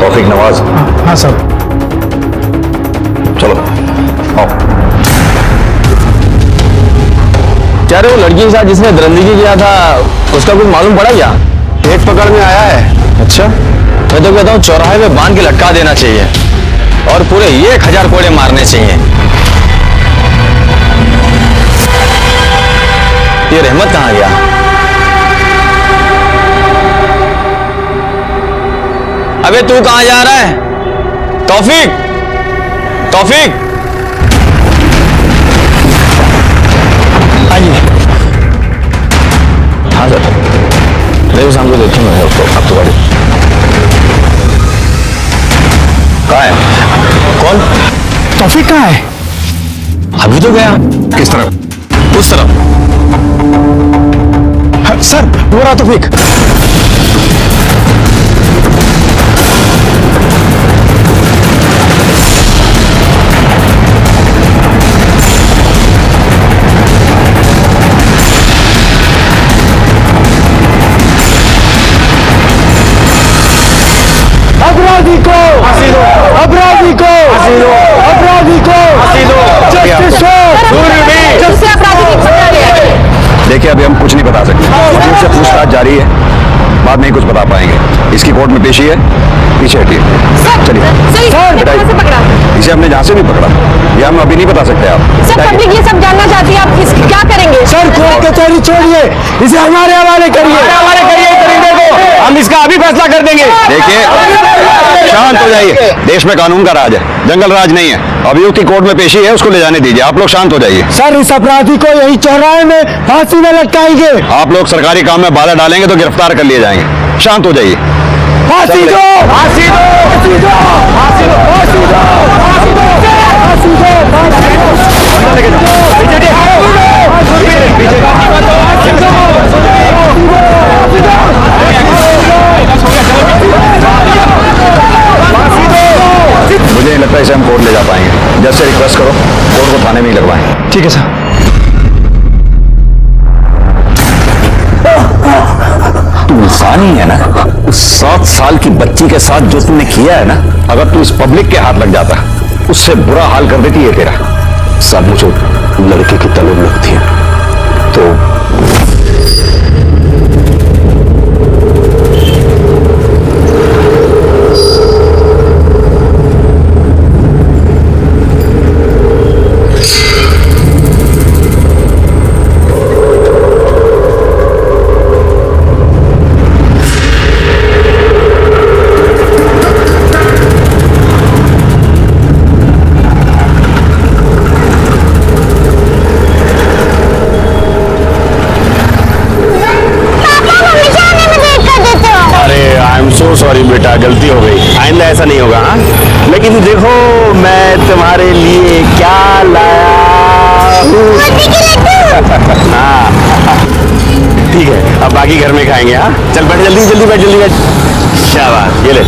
तौफीक नवाज?
हाँ सर।
चलो आओ।
क्या रे वो लड़की के साथ जिसने दरंदगी किया था, उसका कुछ मालूम पड़ा क्या?
एक पकड़ में आया है।
अच्छा, मैं तो कहता हूँ चौराहे में बांध के लटका देना चाहिए और पूरे 1000 कोड़े मारने चाहिए। ये रहमत कहाँ गया? अबे तू कहाँ जा रहा है? तौफीक, तौफीक। आइए। हाँ सर, मेरे सामने देखे मैं उसको। अब तो गाड़ी कहाँ है? कौन?
तौफीक कहाँ है?
अभी तो गया।
किस तरफ?
उस तरफ।
हाँ, सर वो रहा तौफीक। अपराधी को फांसी दो, अपराधी को फांसी दो, अपराधी को फांसी दो। जस्टिस
कुछ नहीं बता सकते। वकील से पूछताछ जारी है, बाद में ही कुछ बता पाएंगे। इसकी कोर्ट में पेशी है, पीछे हटिए। चलिए बेटा, इसे हमने जहाँ से भी पकड़ा, ये हम अभी नहीं बता सकते। आप
सर, पब्लिक ये सब जानना चाहती है, आप इसकी क्या करेंगे?
सर कोर्ट कचहरी छोड़िए, इसे हमारे हवाले करिए, परिंदे को हम इसका अभी फैसला कर देंगे।
देखिए, शांत हो जाइए। देश में कानून का राज है, जंगल राज नहीं है। अभियुक्त की कोर्ट में पेशी है, उसको ले जाने दीजिए। आप लोग शांत हो जाइए।
सर इस अपराधी को यही चौराहे में फांसी में लटकाएंगे।
आप लोग सरकारी काम में बाधा डालेंगे तो गिरफ्तार कर लिए जाएंगे। शांत हो जाइए।
फांसी दो, फांसी दो, फांसी दो, फांसी दो, फांसी दो, फांसी दो, फांसी दो।
मुझे नहीं लगता इसे हम कोर्ट ले जा पाएंगे। जज से रिक्वेस्ट करो, कोर्ट को थाने में ही लगवाएं।
ठीक है सर।
तू इंसान ही है ना? उस 7 साल की बच्ची के साथ जो तुमने किया है ना, अगर तू इस पब्लिक के हाथ लग जाता, उससे बुरा हाल कर देती है तेरा। सब मुझे लड़के की तलब लगती है तो
सॉरी बेटा, गलती हो गई, आइंदा ऐसा नहीं होगा। हाँ, लेकिन देखो मैं तुम्हारे लिए क्या लाया हूँ। हाँ ठीक है, अब बाकी घर में खाएंगे। हाँ चल बैठ, जल्दी जल्दी बैठ, जल्दी बैठ। शाबाश, ये ले।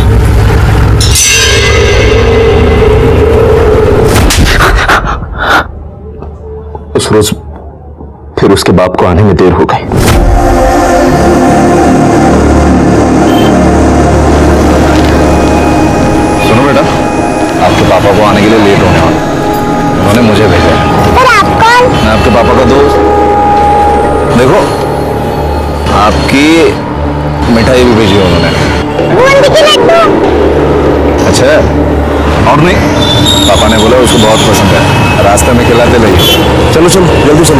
उस रोज फिर उसके बाप को आने में देर हो गई। सुनो बेटा, आपके पापा को आने के लिए लेट होने वाला, उन्होंने मुझे भेजा है।
पर आप कौन?
मैं आपके पापा का दोस्त। देखो, आपकी मिठाई भी भेजी है उन्होंने।
बूंदी के लड्डू।
अच्छा, और नहीं, पापा ने बोला उसको बहुत पसंद है, रास्ते में खिलाते लगे। चलो चलो जल्दी चलो।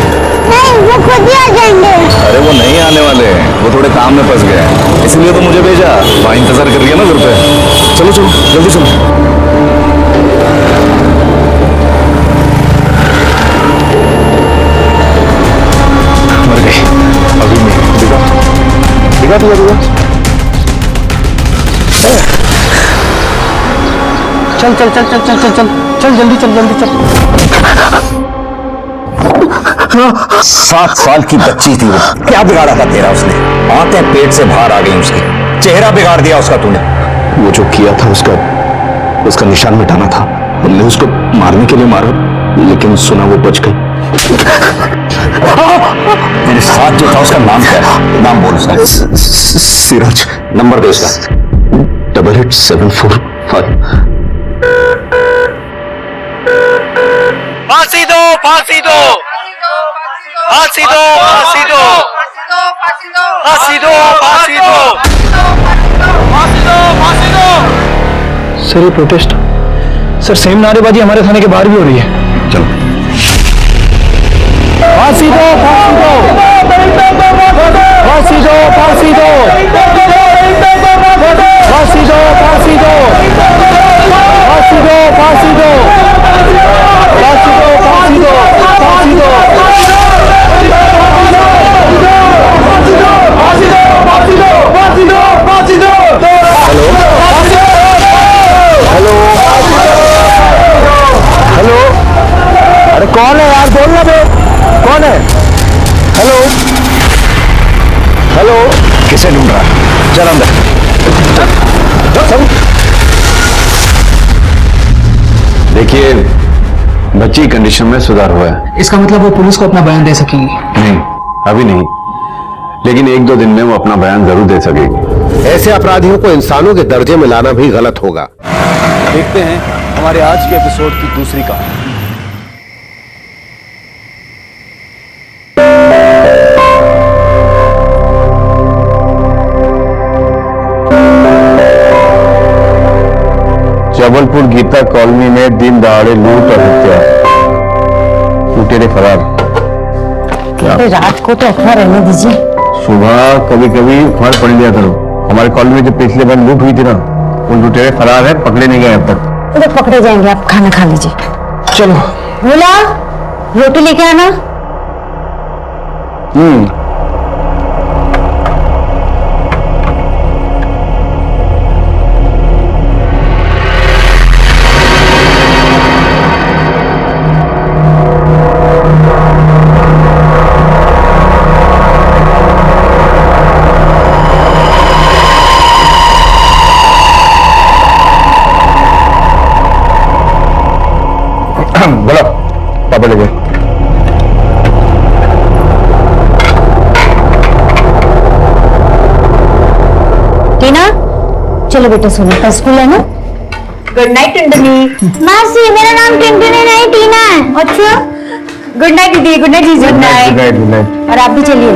नहीं, वो खुद ही आ जाएंगे।
अरे वो नहीं आने वाले, वो थोड़े काम में फंस गए, इसलिए तो मुझे भेजा। वहाँ इंतजार कर रही है ना घर पे। चलो चलो जल्दी चलो। मर गई अभी नहीं। दिखा दिखा दिखा दिखा।
चल चल चल चल चल चल चल चल जल्दी चल, जल्दी चल।
7 साल की बच्ची थी वो, क्या बिगाड़ा था तेरा उसने? आंखें पेट से बाहर आ गई उसकी, चेहरा बिगाड़ दिया उसका तूने। वो जो किया था उसका निशान मिटाना था। हमने उसको मारने के लिए मारा, लेकिन सुना वो बच गई। मेरे साथ जो था उसका नाम क्या है? नाम बोल उसका। सिराज। नंबर दे उसका। 8874
फांसी दो, फांसी दो, फांसी दो, फांसी दो, फांसी दो, फांसी दो, फांसी दो, फांसी दो।
सर ये प्रोटेस्ट, सर सेम नारेबाजी हमारे थाने के बाहर भी हो रही है।
चलो।
फांसी दो, फांसी दो, फांसी दो, फांसी दो, फांसी दो, फांसी दो, फांसी दो, फांसी दो, फांसी दो, फांसी दो, फांसी दो, फांसी दो। हेलो हेलो, अरे कौन है यार, बोलना बे, कौन है? हेलो हेलो,
किसे ढूंढ रहा है? चल अंदर। देखिए, बच्ची कंडीशन में सुधार हुआ है।
इसका मतलब वो पुलिस को अपना बयान दे सकेंगी?
नहीं, अभी नहीं, लेकिन 1-2 दिन में वो अपना बयान जरूर दे सकेगी।
ऐसे अपराधियों को इंसानों के दर्जे में लाना भी गलत होगा।
देखते हैं हमारे आज के एपिसोड की दूसरी कहानी।
जबलपुर गीता कॉलोनी में दिन दहाड़े लूट और हत्या, लुटेरे फरार। क्या
रात को तो अखबार रहने दीजिए।
सुबह कभी कभी अखबार पढ़ लिया करो। हमारे कॉलोनी में जो पिछले बार लूट हुई थी ना, वो लुटेरे फरार है, पकड़े नहीं गए अब तक।
तो पकड़े जाएंगे, आप खाना खा लीजिए।
चलो।
बोला रोटी लेके आना।
बोलो पापा ले गए।
टीना चलो बेटा, सोने का स्कूल है ना। Good night Tundni.
मासी मेरा नाम टिंटनी नहीं टीना है।
अच्छा गुड नाइट दीदी। गुड नाइट जीजू।
Good night good night.
और आप भी चलिए।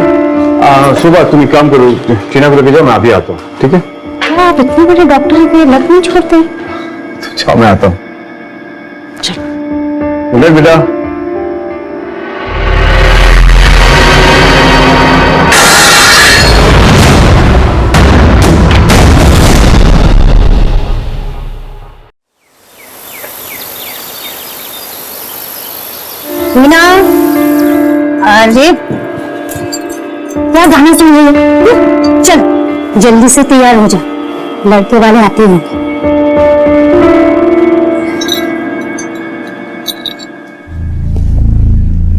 सुबह तुम एक काम करो, टीना को लेके जाओ, मैं अभी आता हूँ, ठीक है?
आप इतने बड़े डॉक्टर के लत नहीं छोड़ते।
अच्छा मैं आता हूँ। गुड नाइट बेटा।
मीना, अरे क्या गाना सुन रही है? चल जल्दी से तैयार हो जा, लड़के वाले आते हैं।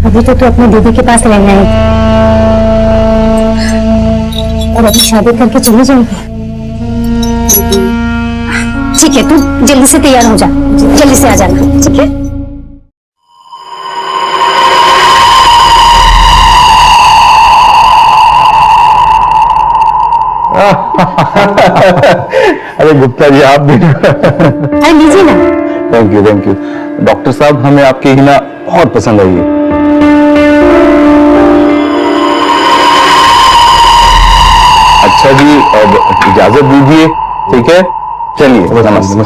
अभी तो तू अपने दीदी के पास रहने आई थी और अभी शादी करके चली जाएगी। ठीक है, तू जल्दी से तैयार हो जा, जल्दी से आ जाना, ठीक है?
अरे गुप्ता जी आप भी।
अरे लीजिए ना।
Thank you thank you. Doctor साहब हमें आपकी हिना बहुत पसंद आई है। अच्छा जी अब इजाजत दीजिए, ठीक है? चलिए नमस्ते।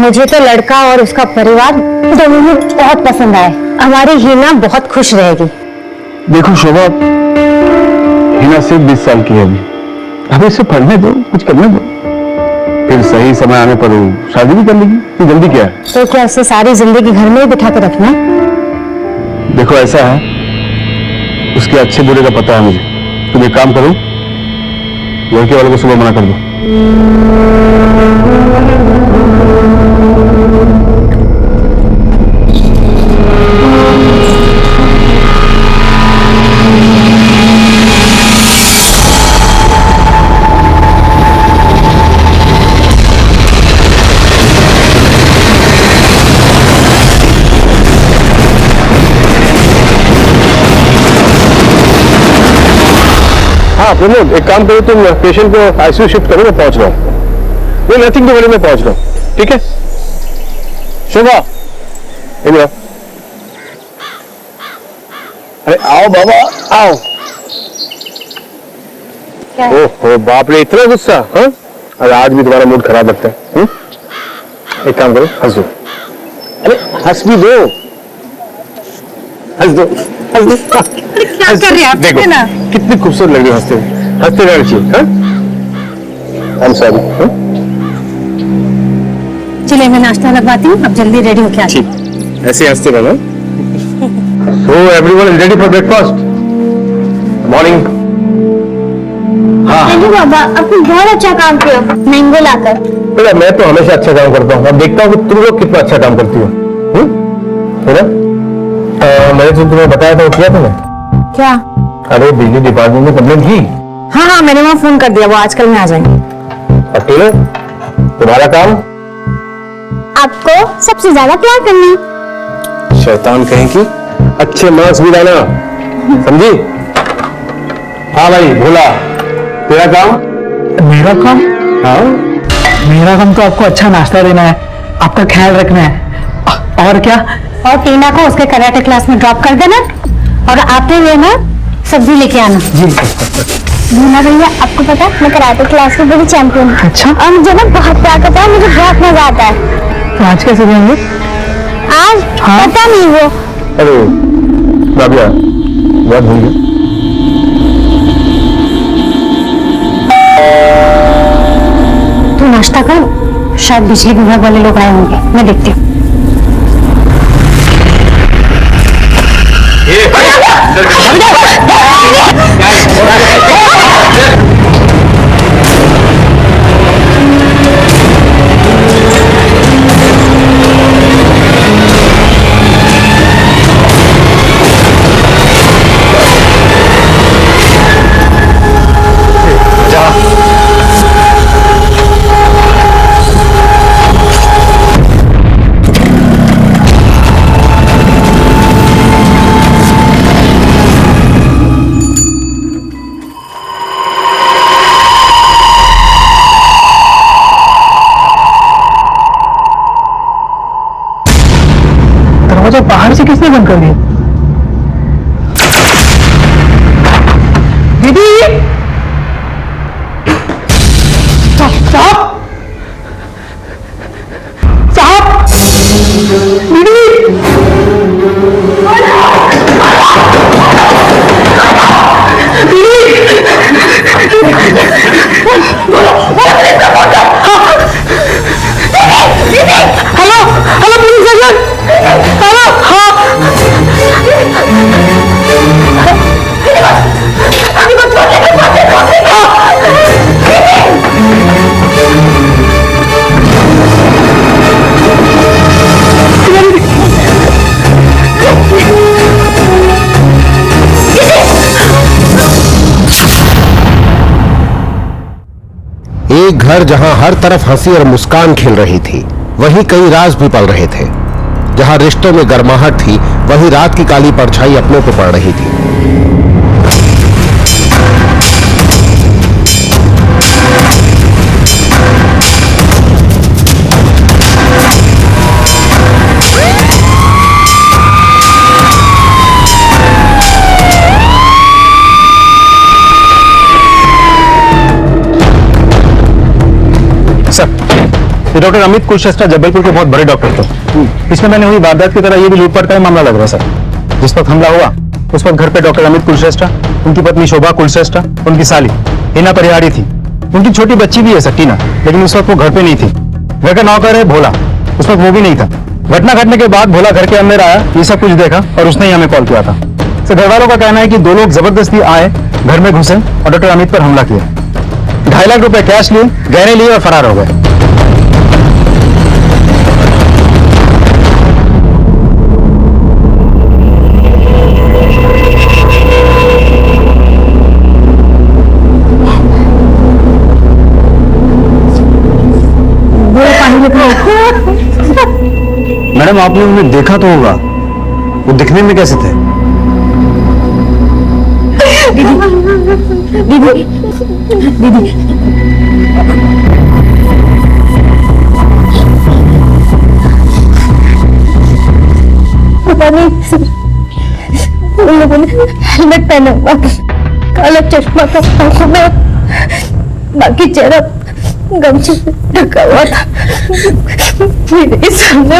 मुझे तो लड़का और उसका परिवार दोनों ही बहुत पसंद आए। हमारी हिना बहुत खुश रहेगी।
देखो शोभा, हिना सिर्फ 20 साल की है अभी इसे पढ़ने दो, कुछ करने दो, फिर सही समय आने पर वो शादी भी कर लेगी। तो जल्दी क्या है?
तो क्या उसे सारी जिंदगी घर में ही बिठा के रखना?
देखो ऐसा है, उसके अच्छे बुरे का पता है मुझे। तुम एक काम करो, लड़के वालों को सुबह मना कर दो। हाँ प्रमोद, एक काम करो, तुम पेशेंट को आईसीयू शिफ्ट करो, मैं पहुंच रहा हूँ। नहीं नथिंग टू वरी, मैं पहुंच रहा हूँ, ठीक है? शोभा इधर। अरे आओ बाबा आओ। ओहो बाप रे, इतना गुस्सा? हाँ अरे आज भी तुम्हारा मूड खराब लगता है। एक काम करो, हंस दो। अरे हंस भी दो, हंस दो, हंस दो।
क्या कर रहे हैं आप?
देखो
ना
कितनी खूबसूरत लग रही हो हंसते हुए। हंसते रहना चाहिए। I am sorry.
चलिए मैं नाश्ता लगवाती हूँ, अब जल्दी रेडी होके आती हूँ।
ठीक, ऐसे हंसते रहना। So everyone is ready for breakfast. Morning. हाँ
बाबा आपने बहुत अच्छा काम किया मैंगो लाकर।
बेटा मैं तो हमेशा अच्छा काम करता हूँ, अब देखता हूँ कि तुम लोग कितना अच्छा काम करती हो। है ना? मैंने जो तुम्हें बताया था वो किया तुमने?
क्या?
अरे बिजली डिपार्टमेंट में कंप्लेंट की?
हाँ हाँ मैंने वहाँ फोन कर दिया, वो आजकल में आ जाएंगे।
अकेले तुम्हारा काम?
आपको सबसे ज्यादा प्यार करना।
शैतान कहेंगी, अच्छे मार्क्स भी लाना, समझी? हाँ भाई भोला, तेरा काम?
मेरा काम?
हाँ
मेरा काम तो आपको अच्छा नाश्ता देना है, आपका ख्याल रखना है। और क्या?
और टीना को उसके कराटे क्लास में ड्रॉप कर देना और आते हुए ना सब्जी लेके आना।
जी।
भूना भैया, आपको पता है मैं कराटे क्लास में बड़ी चैंपियन हूँ।
अच्छा।
और मुझे ना बहुत ताकत है, मुझे बहुत मजा आता है।
तो आज कैसे जाएंगे?
आज पता नहीं वो।
अरे राबिया, बात भूल गया।
तू नाश्ता कर, शायद बिजली विभाग वाले लोग आए होंगे, मैं देखती हूँ।
दरवाजा बाहर से किसने बंद कर दिया? दीदी! साहब! साहब! दीदी! Hello hello police station, hello. हाँ
एक घर जहां हर तरफ हंसी और मुस्कान खिल रही थी, वहीं कई राज भी पल रहे थे। जहां रिश्तों में गर्माहट थी, वहीं रात की काली परछाई अपनों पे पड़ रही थी।
ये डॉक्टर अमित कुलश्रेष्ठ जबलपुर के बहुत बड़े डॉक्टर थे। इसमें मैंने हुई वारदात की तरह ये भी लूटपाट का ही मामला लग रहा है सर। जिस वक्त हमला हुआ उस वक्त घर पे डॉक्टर अमित कुलश्रेष्ठ, उनकी पत्नी शोभा कुलश्रेष्ठ, उनकी साली हिना परिहारी थी। उनकी छोटी बच्ची भी है सकीना, लेकिन उस वक्त वो घर पे नहीं थी। घर का नौकर है भोला, उस वक्त वो भी नहीं था। घटना घटने के बाद भोला घर के अंदर आया, ये सब कुछ देखा और उसने ही हमें कॉल किया था। सर घर वालों का कहना है कि दो लोग जबरदस्ती आए, घर में घुसे और डॉक्टर अमित पर हमला किया। 2.5 लाख रुपए कैश लिए, गहने लिए और फरार हो गए। मैडम आपने उन्हें देखा तो होगा, वो दिखने में कैसे थे?
दीदी, दीदी,
पता नहीं उन लोगों ने हेलमेट पहना हुआ, काला चश्मा था, आंखों में बाकी चेहरा गमछे से ढका हुआ था। मेरे सामने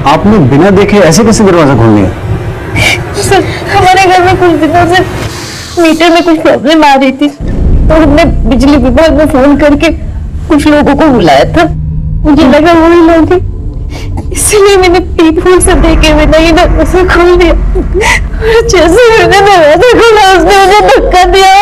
आपने बिना देखे ऐसे कैसे दरवाजा खोल लिया?
सर हमारे घर में कुछ दिनों से मीटर में कुछ प्रॉब्लम आ रही थी, तो हमने बिजली विभाग में फोन करके कुछ लोगों को बुलाया था। मुझे लगा वही लोग हैं, इसलिए मैंने पीठ से देखे बिना ही दरवाजा खोल दिया। और जैसे मैंने दरवाजा खोला उसने मुझे धक्का दिया।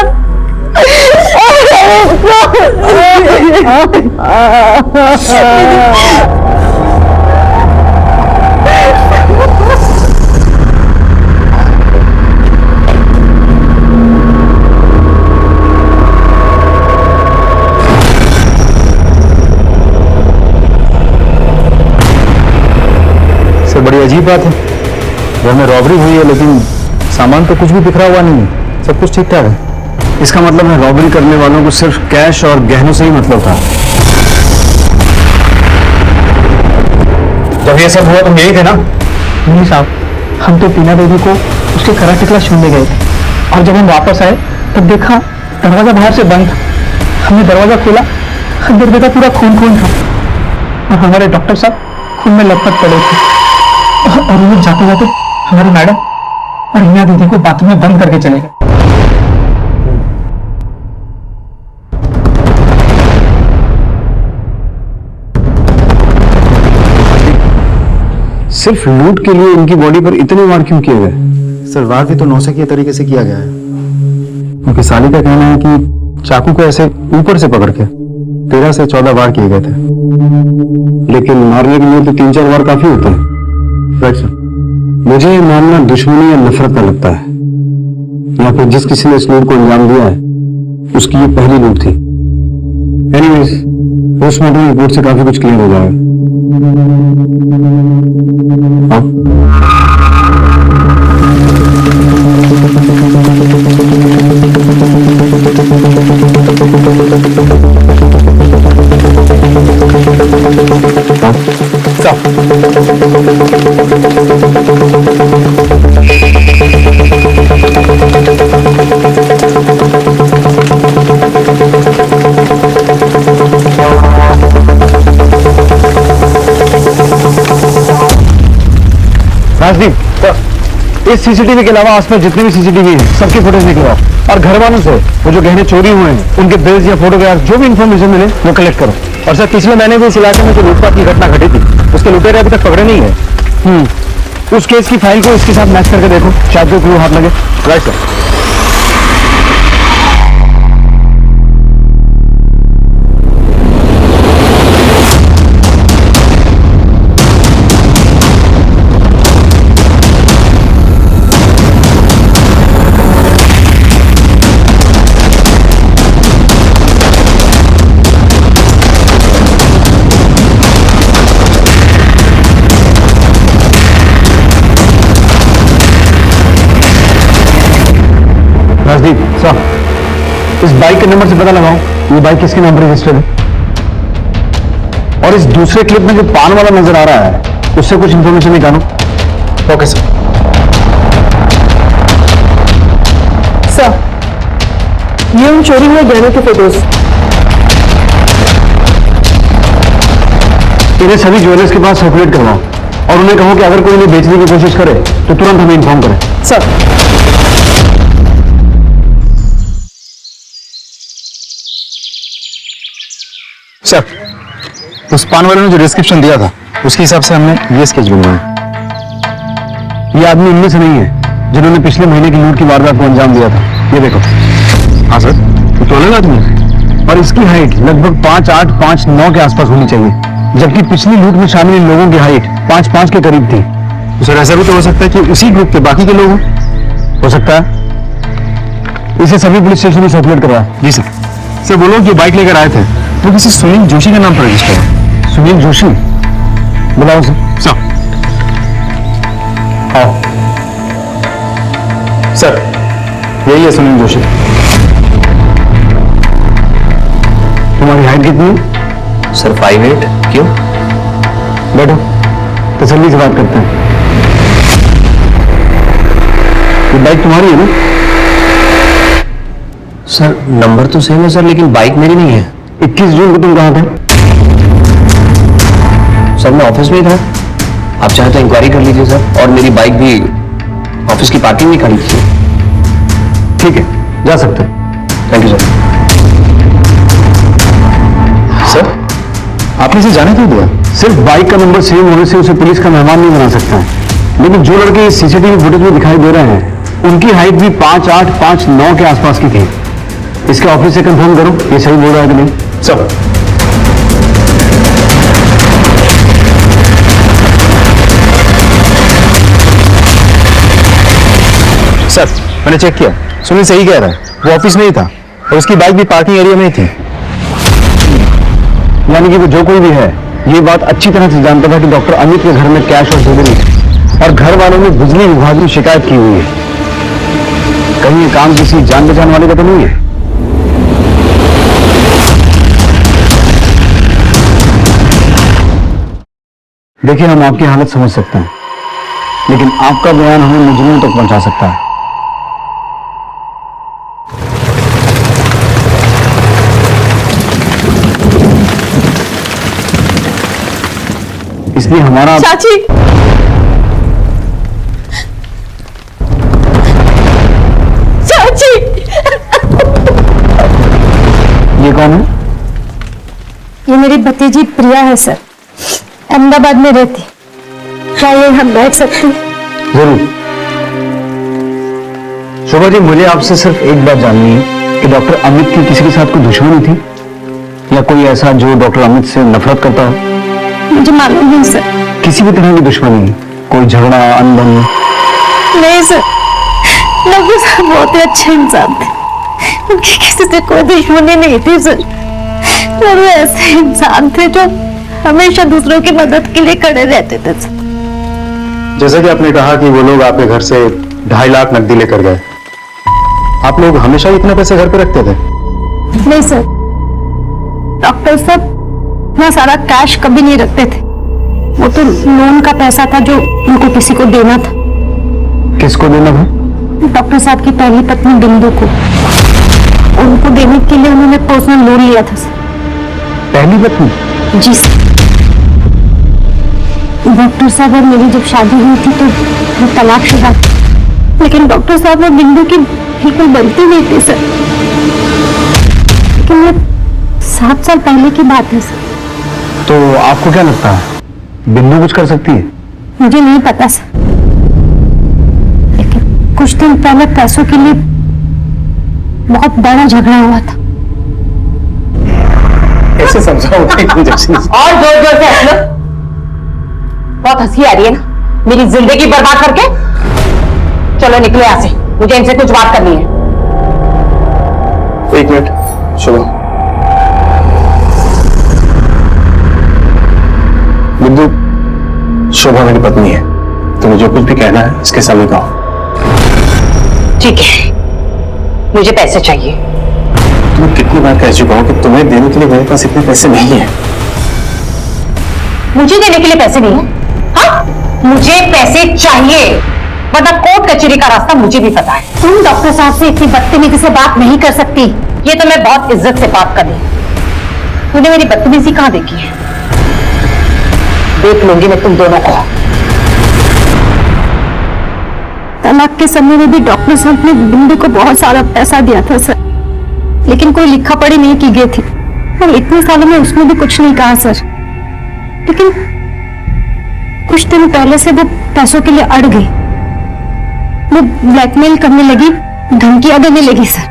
सर बड़ी अजीब बात है, घर में रॉबरी हुई है लेकिन सामान तो कुछ भी बिखरा हुआ नहीं है, सब कुछ ठीक ठाक है। इसका मतलब है रॉबरी करने वालों को सिर्फ कैश और गहनों से ही मतलब था।
जब ये सब हुआ तुम यही थे ना?
नहीं साहब, हम तो टीना देवी को उसके कराटे क्लास सुनने गए थे। और जब हम वापस आए तब देखा दरवाजा बाहर से बंद था। हमने दरवाजा खोला, अंदर देखा पूरा खून खून था और हमारे डॉक्टर साहब खून में लथपथ पड़े थे। और वो जाते जाते हमारी मैडम और हिना दीदी को बाथरूम में बंद करके चले गए।
सिर्फ लूट के लिए इनकी बॉडी पर इतने वार क्यों किए गए?
सर वार भी तो नौसिखिया तरीके से किया गया है।
उनकी साली का कहना है कि चाकू को ऐसे ऊपर से पकड़ के 13 से 14 वार किए गए थे, लेकिन मारने के लिए तो 3-4 वार काफी होते हैं। Right sir. मुझे ये मामला दुश्मनी या नफरत का लगता है, या फिर जिस किसी ने इस लूट को अंजाम दिया है उसकी ये पहली लूट थी। एनीवेज, पोस्टमार्टम रिपोर्ट से काफी कुछ क्लियर हो जाएगा।
राजदीप, इस सीसीटीवी के अलावा आसपास जितने भी सीसीटीवी हैं सबकी फुटेज निकलवाओ और घर वालों से वो जो गहने चोरी हुए हैं उनके बिल्स या फोटोग्राफ जो भी इंफॉर्मेशन मिले वो कलेक्ट करो। और सर, पिछले महीने भी इस इलाके में जो लूटपाट की घटना घटी थी उसके लुटेरे अभी तक पकड़े नहीं है। उस केस की फाइल को इसके साथ मैच करके देखो, शायद कोई क्लू हाथ लगे। Right sir. राजदीप सर, इस बाइक के नंबर से पता लगाओ ये बाइक किसके नाम पर रजिस्टर्ड है। और इस दूसरे क्लिप में जो पान वाला नजर आ रहा है उससे कुछ इंफॉर्मेशन निकालो। Okay sir.
सर, ये उन चोरी हुए गहनों के फोटोज।
इन्हें सभी ज्वेलर्स के पास सर्कुलेट करवाओ और उन्हें कहो कि अगर कोई इन्हें बेचने की कोशिश करे तो तुरंत हमें इन्फॉर्म करें।
सर।
सर, उस पान वाले ने जो डिस्क्रिप्शन दिया था उसके हिसाब से हमने ये स्केच बनवाया।
ये आदमी इनमें से नहीं है जिन्होंने पिछले महीने की लूट की वारदात को अंजाम दिया था। ये देखो।
हाँ सर,
तो तोलेगा आदमी और इसकी हाइट लगभग 5'8", 5'9" के आसपास होनी चाहिए, जबकि पिछली लूट में शामिल इन लोगों की हाइट 5'5" के करीब थी।
तो सर ऐसा भी तो हो सकता है कि उसी ग्रुप के बाकी के लोग
हो सकता है। इसे सभी पुलिस स्टेशन में सर्कुलेट करवाया।
जी सर। सर, वो लोग जो बाइक लेकर आए थे वो किसी सुनील जोशी के नाम पर रजिस्टर है।
सुनील जोशी? बुलाओ सर।
आओ सर, यही है सुनील जोशी।
तुम्हारी हाइट कितनी है?
सर 5'8". क्यों?
बैठो, तसल्ली से बात करते हैं। ये बाइक तुम्हारी है ना?
सर नंबर तो सेम है सर, लेकिन बाइक मेरी नहीं है।
21 जून को तुम कहाँ थे?
सर मैं ऑफिस में ही था। आप चाहे तो इंक्वायरी कर लीजिए सर। और मेरी बाइक भी ऑफिस की पार्किंग में खड़ी थी।
ठीक है, जा सकते हैं।
Thank you sir.
सर, आपने इसे जाने क्यों दिया?
सिर्फ बाइक का नंबर सेम होने से उसे पुलिस का मेहमान नहीं बना सकता है, लेकिन जो लड़के इस सीसीटीवी फुटेज में दिखाई दे रहे हैं उनकी हाइट भी 5'8", 5'9" के आसपास की थी। इसके ऑफिस से कंफर्म करो ये सही बोल रहा है कि नहीं।
सर, सर मैंने चेक किया, सुनील सही कह रहा है। वो ऑफिस में ही था और उसकी बाइक भी पार्किंग एरिया में ही थी।
यानी कि वो जो कोई भी है ये बात अच्छी तरह से जानता था कि डॉक्टर अमित के घर में कैश और ज्वेलरी है और घर वालों ने बिजली विभाग में शिकायत की हुई है। कहीं ये काम किसी जान पहचान वाले का तो नहीं है? देखिए, हम आपकी हालत समझ सकते हैं, लेकिन आपका बयान हमें मुजरिमों तक पहुंचा सकता है।
इसलिए हमारा
चाची, चाची,
ये कौन है?
ये मेरी भतीजी प्रिया है सर, अहमदाबाद में रहती। क्या ये हम बैठ सकते हैं?
जरूर। शोभा जी, मुझे आपसे सिर्फ एक बात जाननी है कि डॉक्टर अमित की किसी के साथ कोई दुश्मनी थी या कोई ऐसा जो डॉक्टर अमित से नफरत करता हो?
मुझे मालूम नहीं सर।
किसी भी तरह की दुश्मनी, कोई झगड़ा, अनबन?
नहीं सर, डॉक्टर साहब बहुत ही अच्छे इंसान थे, उनकी किसी से कोई दुश्मनी नहीं थी सर। और वो ऐसे इंसान थे जो हमेशा दूसरों की मदद के लिए खड़े रहते थे सर।
जैसा कि आपने कहा कि वो लोग आपके घर से 2.5 लाख नकदी लेकर गए, आप लोग हमेशा ही इतने पैसे घर पे रखते थे?
नहीं सर, डॉक्टर साहब इतना सारा कैश कभी नहीं रखते थे। वो तो लोन का पैसा था जो उनको किसी को देना था।
किसको देना था?
डॉक्टर साहब की पहली पत्नी बिंदु को। उनको देने के लिए उन्होंने पर्सनल लोन लिया था सर।
पहली पत्नी?
जी सर। डॉक्टर साहब और मेरी जब शादी हुई थी तो वो तलाकशुदा थी, लेकिन डॉक्टर साहब और बिंदु की बिल्कुल बनती नहीं थी सर। लेकिन ये 7 साल पहले की बात है सर।
तो आपको क्या लगता है बिंदु कुछ कर सकती है?
मुझे नहीं पता सर, लेकिन कुछ दिन पहले पैसों के लिए बहुत बड़ा झगड़ा हुआ था।
ऐसे समझाओ
और जोर जोर से हंस लो। बहुत हंसी आ रही है ना मेरी जिंदगी बर्बाद करके। चलो निकलो यहाँ से, मुझे इनसे कुछ बात करनी है।
1 मिनट शुभ। बिंदु, शोभा मेरी पत्नी है, तुम्हें जो कुछ भी कहना है इसके सामने कहो।
ठीक है, मुझे पैसे चाहिए।
तुम्हें कितनी बार कह चुका हूं कि तुम्हें देने के लिए मेरे पास इतने पैसे नहीं है।
मुझे देने के लिए पैसे नहीं है? हाँ, मुझे पैसे चाहिए, वरना कोर्ट कचहरी का रास्ता मुझे भी पता है।
तुम डॉक्टर साहब से इतनी बदतमीजी से बात नहीं कर सकती।
ये तो मैं बहुत इज्जत से बात कर रही हूं। तूने मेरी बदतमीजी कहां देखी है? देख लूंगी मैं तुम दोनों को।
तलाक के समय में भी डॉक्टर साहब ने बिंदु को बहुत सारा पैसा दिया था सर, लेकिन कोई लिखा पढ़ी नहीं की गई थी और इतने सालों में उसने भी कुछ नहीं कहा सर। लेकिन कुछ दिन पहले से वो पैसों के लिए अड़ गई। वो ब्लैकमेल करने लगी, धमकियां देने लगी सर।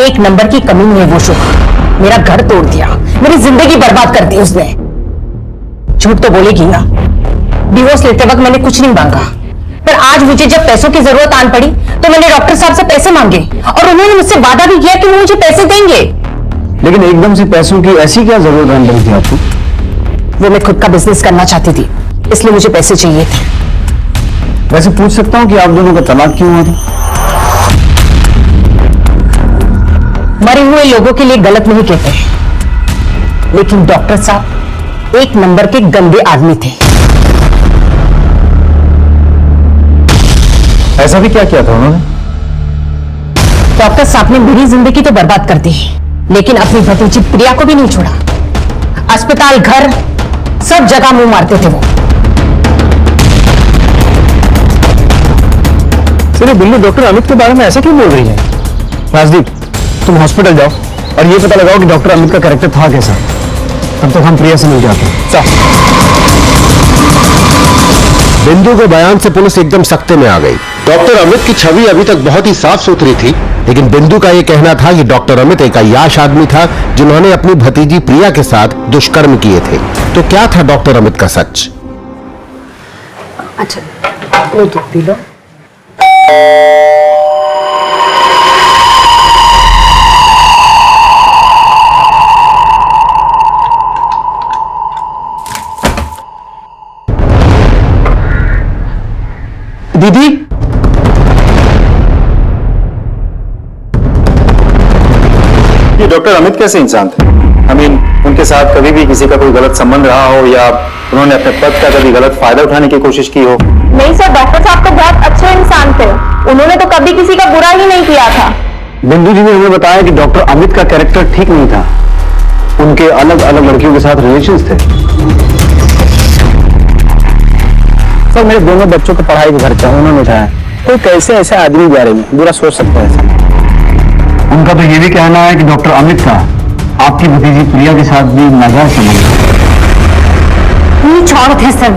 एक नंबर की कमी नहीं है वो शोभा। मेरा घर तोड़ दिया, मेरी जिंदगी बर्बाद कर दी उसने। झूठ तो बोलेगी ना, डिवोर्स लेते वक्त मैंने कुछ नहीं मांगा, पर आज मुझे जब पैसों की जरूरत आन पड़ी तो मैंने डॉक्टर साहब से पैसे मांगे और उन्होंने मुझसे वादा भी किया कि वो मुझे पैसे देंगे।
लेकिन एकदम से पैसों की ऐसी क्या जरूरत आन पड़ी थी आपको?
वो मैं खुद का बिजनेस करना चाहती थी, इसलिए मुझे पैसे चाहिए थे।
वैसे पूछ सकता हूँ कि आप दोनों का तलाक क्यों हुआ था?
मरे हुए लोगों के लिए गलत नहीं कहते, लेकिन डॉक्टर साहब एक नंबर के गंदे आदमी थे।
ऐसा भी क्या किया था उन्होंने?
डॉक्टर साहब ने मेरी जिंदगी तो बर्बाद कर दी, लेकिन अपनी भतीजी प्रिया को भी नहीं छोड़ा। अस्पताल, घर, सब जगह मुंह मारते थे वो।
सिर्फ बिल्लू डॉक्टर अमित के बारे में ऐसा क्यों बोल रही है? राजदीप, तुम हॉस्पिटल जाओ और ये पता लगाओ कि डॉक्टर अमित का कैरेक्टर था कैसा। तब तक हम प्रिया से मिल जाते हैं।
बिंदु के बयान से पुलिस एकदम सख्ते में आ गई। डॉक्टर अमित की छवि अभी तक बहुत ही साफ सुथरी थी, लेकिन बिंदु का यह कहना था कि डॉक्टर अमित एक अय्याश आदमी था जिन्होंने अपनी भतीजी प्रिया के साथ दुष्कर्म किए थे। तो क्या था डॉक्टर अमित का सच?
अच्छा, लो दूध पी लो।
दीदी,
ये डॉक्टर अमित कैसे इंसान थे? उनके साथ कभी भी किसी का कोई गलत संबंध रहा हो या उन्होंने अपने पद का कभी गलत फायदा उठाने की कोशिश की हो?
नहीं सर, डॉक्टर साहब तो बहुत अच्छे इंसान थे, उन्होंने तो कभी किसी का बुरा ही नहीं किया था।
बिंदु जी ने हमें बताया कि डॉक्टर अमित का कैरेक्टर ठीक नहीं था, उनके अलग अलग लड़कियों के साथ रिलेशंस थे।
पर मेरे दोनों बच्चों को पढ़ाई का खर्चा उन्होंने उठाया। तो कैसे ऐसे आदमी के बारे में बुरा सोच सकता है?
उनका तो ये भी कहना है कि डॉक्टर अमित का आपकी भतीजी प्रिया के साथ भी नाजायज संबंध है।
नीच औरत है सर।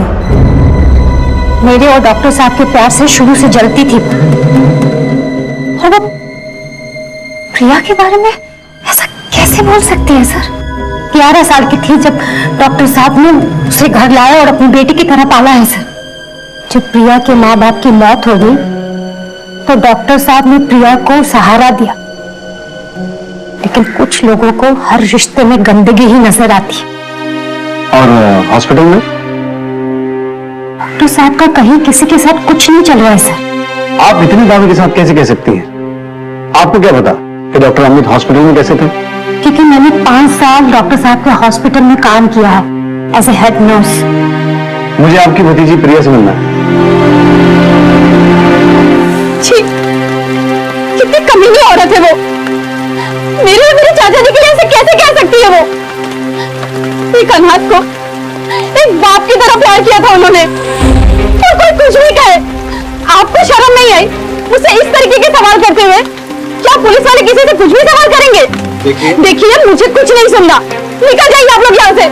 मेरे और डॉक्टर साहब के प्यार से शुरू से जलती थी, और वो प्रिया के बारे में ऐसा कैसे बोल सकती है सर? 11 साल की थी जब डॉक्टर साहब ने उसे घर लाया और अपनी बेटी की तरह पाला है सर। जब प्रिया के माँ बाप की मौत हो गई तो डॉक्टर साहब ने प्रिया को सहारा दिया, लेकिन कुछ लोगों को हर रिश्ते में गंदगी ही नजर आती है।
और हॉस्पिटल में
डॉक्टर साहब का कहीं किसी के साथ कुछ नहीं चल रहा है सर।
आप इतने दावे के साथ कैसे कह सकती हैं? आपको क्या पता कि डॉक्टर अमित हॉस्पिटल में कैसे थे?
क्योंकि मैंने 5 साल डॉक्टर साहब के हॉस्पिटल में काम किया है एज ए हेड नर्स।
मुझे आपकी भतीजी प्रिया से मिलना है।
कितनी कमीनी औरत है वो। मेरे और मेरे चाचा जी के लिए ऐसे कैसे कह सकती है वो? एक अनाथ को एक बाप की तरह प्यार किया था उन्होंने, और कोई कुछ भी कहे आपको शर्म नहीं आई मुझसे इस तरीके के सवाल करते हुए? क्या पुलिस वाले किसी से कुछ भी सवाल करेंगे? देखिए मुझे कुछ नहीं सुनना, निकल जाइए आप लोग यहाँ से।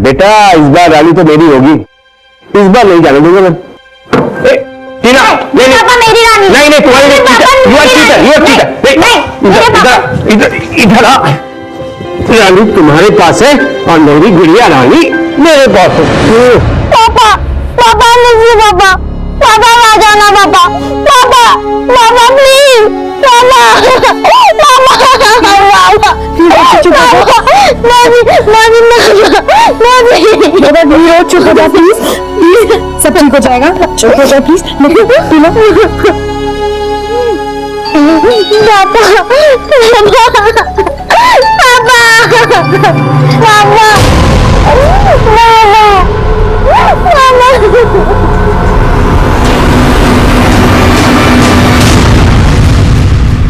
बेटा इस बार रानी तो मेरी होगी, इस बार नहीं जाने दूंगा मैं। टीना, नहीं
पापा मेरी रानी
नहीं तुम्हारी इधर आ। रानी तुम्हारे पास है और मेरी गुड़िया रानी मेरे पास है।
पापा पापा नहीं पापा, पापा आ जाना पापा, पापा पापा प्लीज पापा चुप हो जा प्लीज, सब ठीक हो जाएगा, चुप हो जा प्लीज।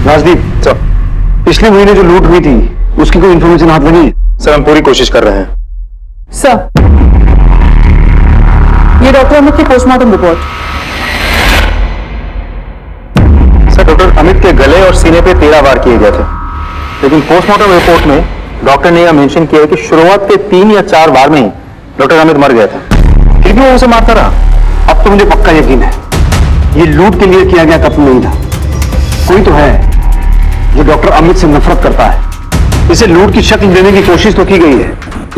राजदीप सर, पिछले महीने जो लूट हुई थी उसकी कोई इंफॉर्मेशन हाथ लगी?
सर हम पूरी कोशिश कर रहे हैं।
सर ये डॉक्टर अमित की postmortem report.
Sir doctor Amit के गले और सीने पे 13 वार किए गए थे, लेकिन पोस्टमार्टम रिपोर्ट में डॉक्टर ने यह मेंशन किया है कि शुरुआत के 3 या 4 वार में ही डॉक्टर अमित मर गया था, फिर भी वो उसे मारता रहा।
अब तो मुझे पक्का यकीन है ये लूट के लिए किया गया कत्ल नहीं था। कोई तो है जो डॉक्टर अमित से नफरत करता है। इसे लूट की शक्ल देने की कोशिश तो की गई है,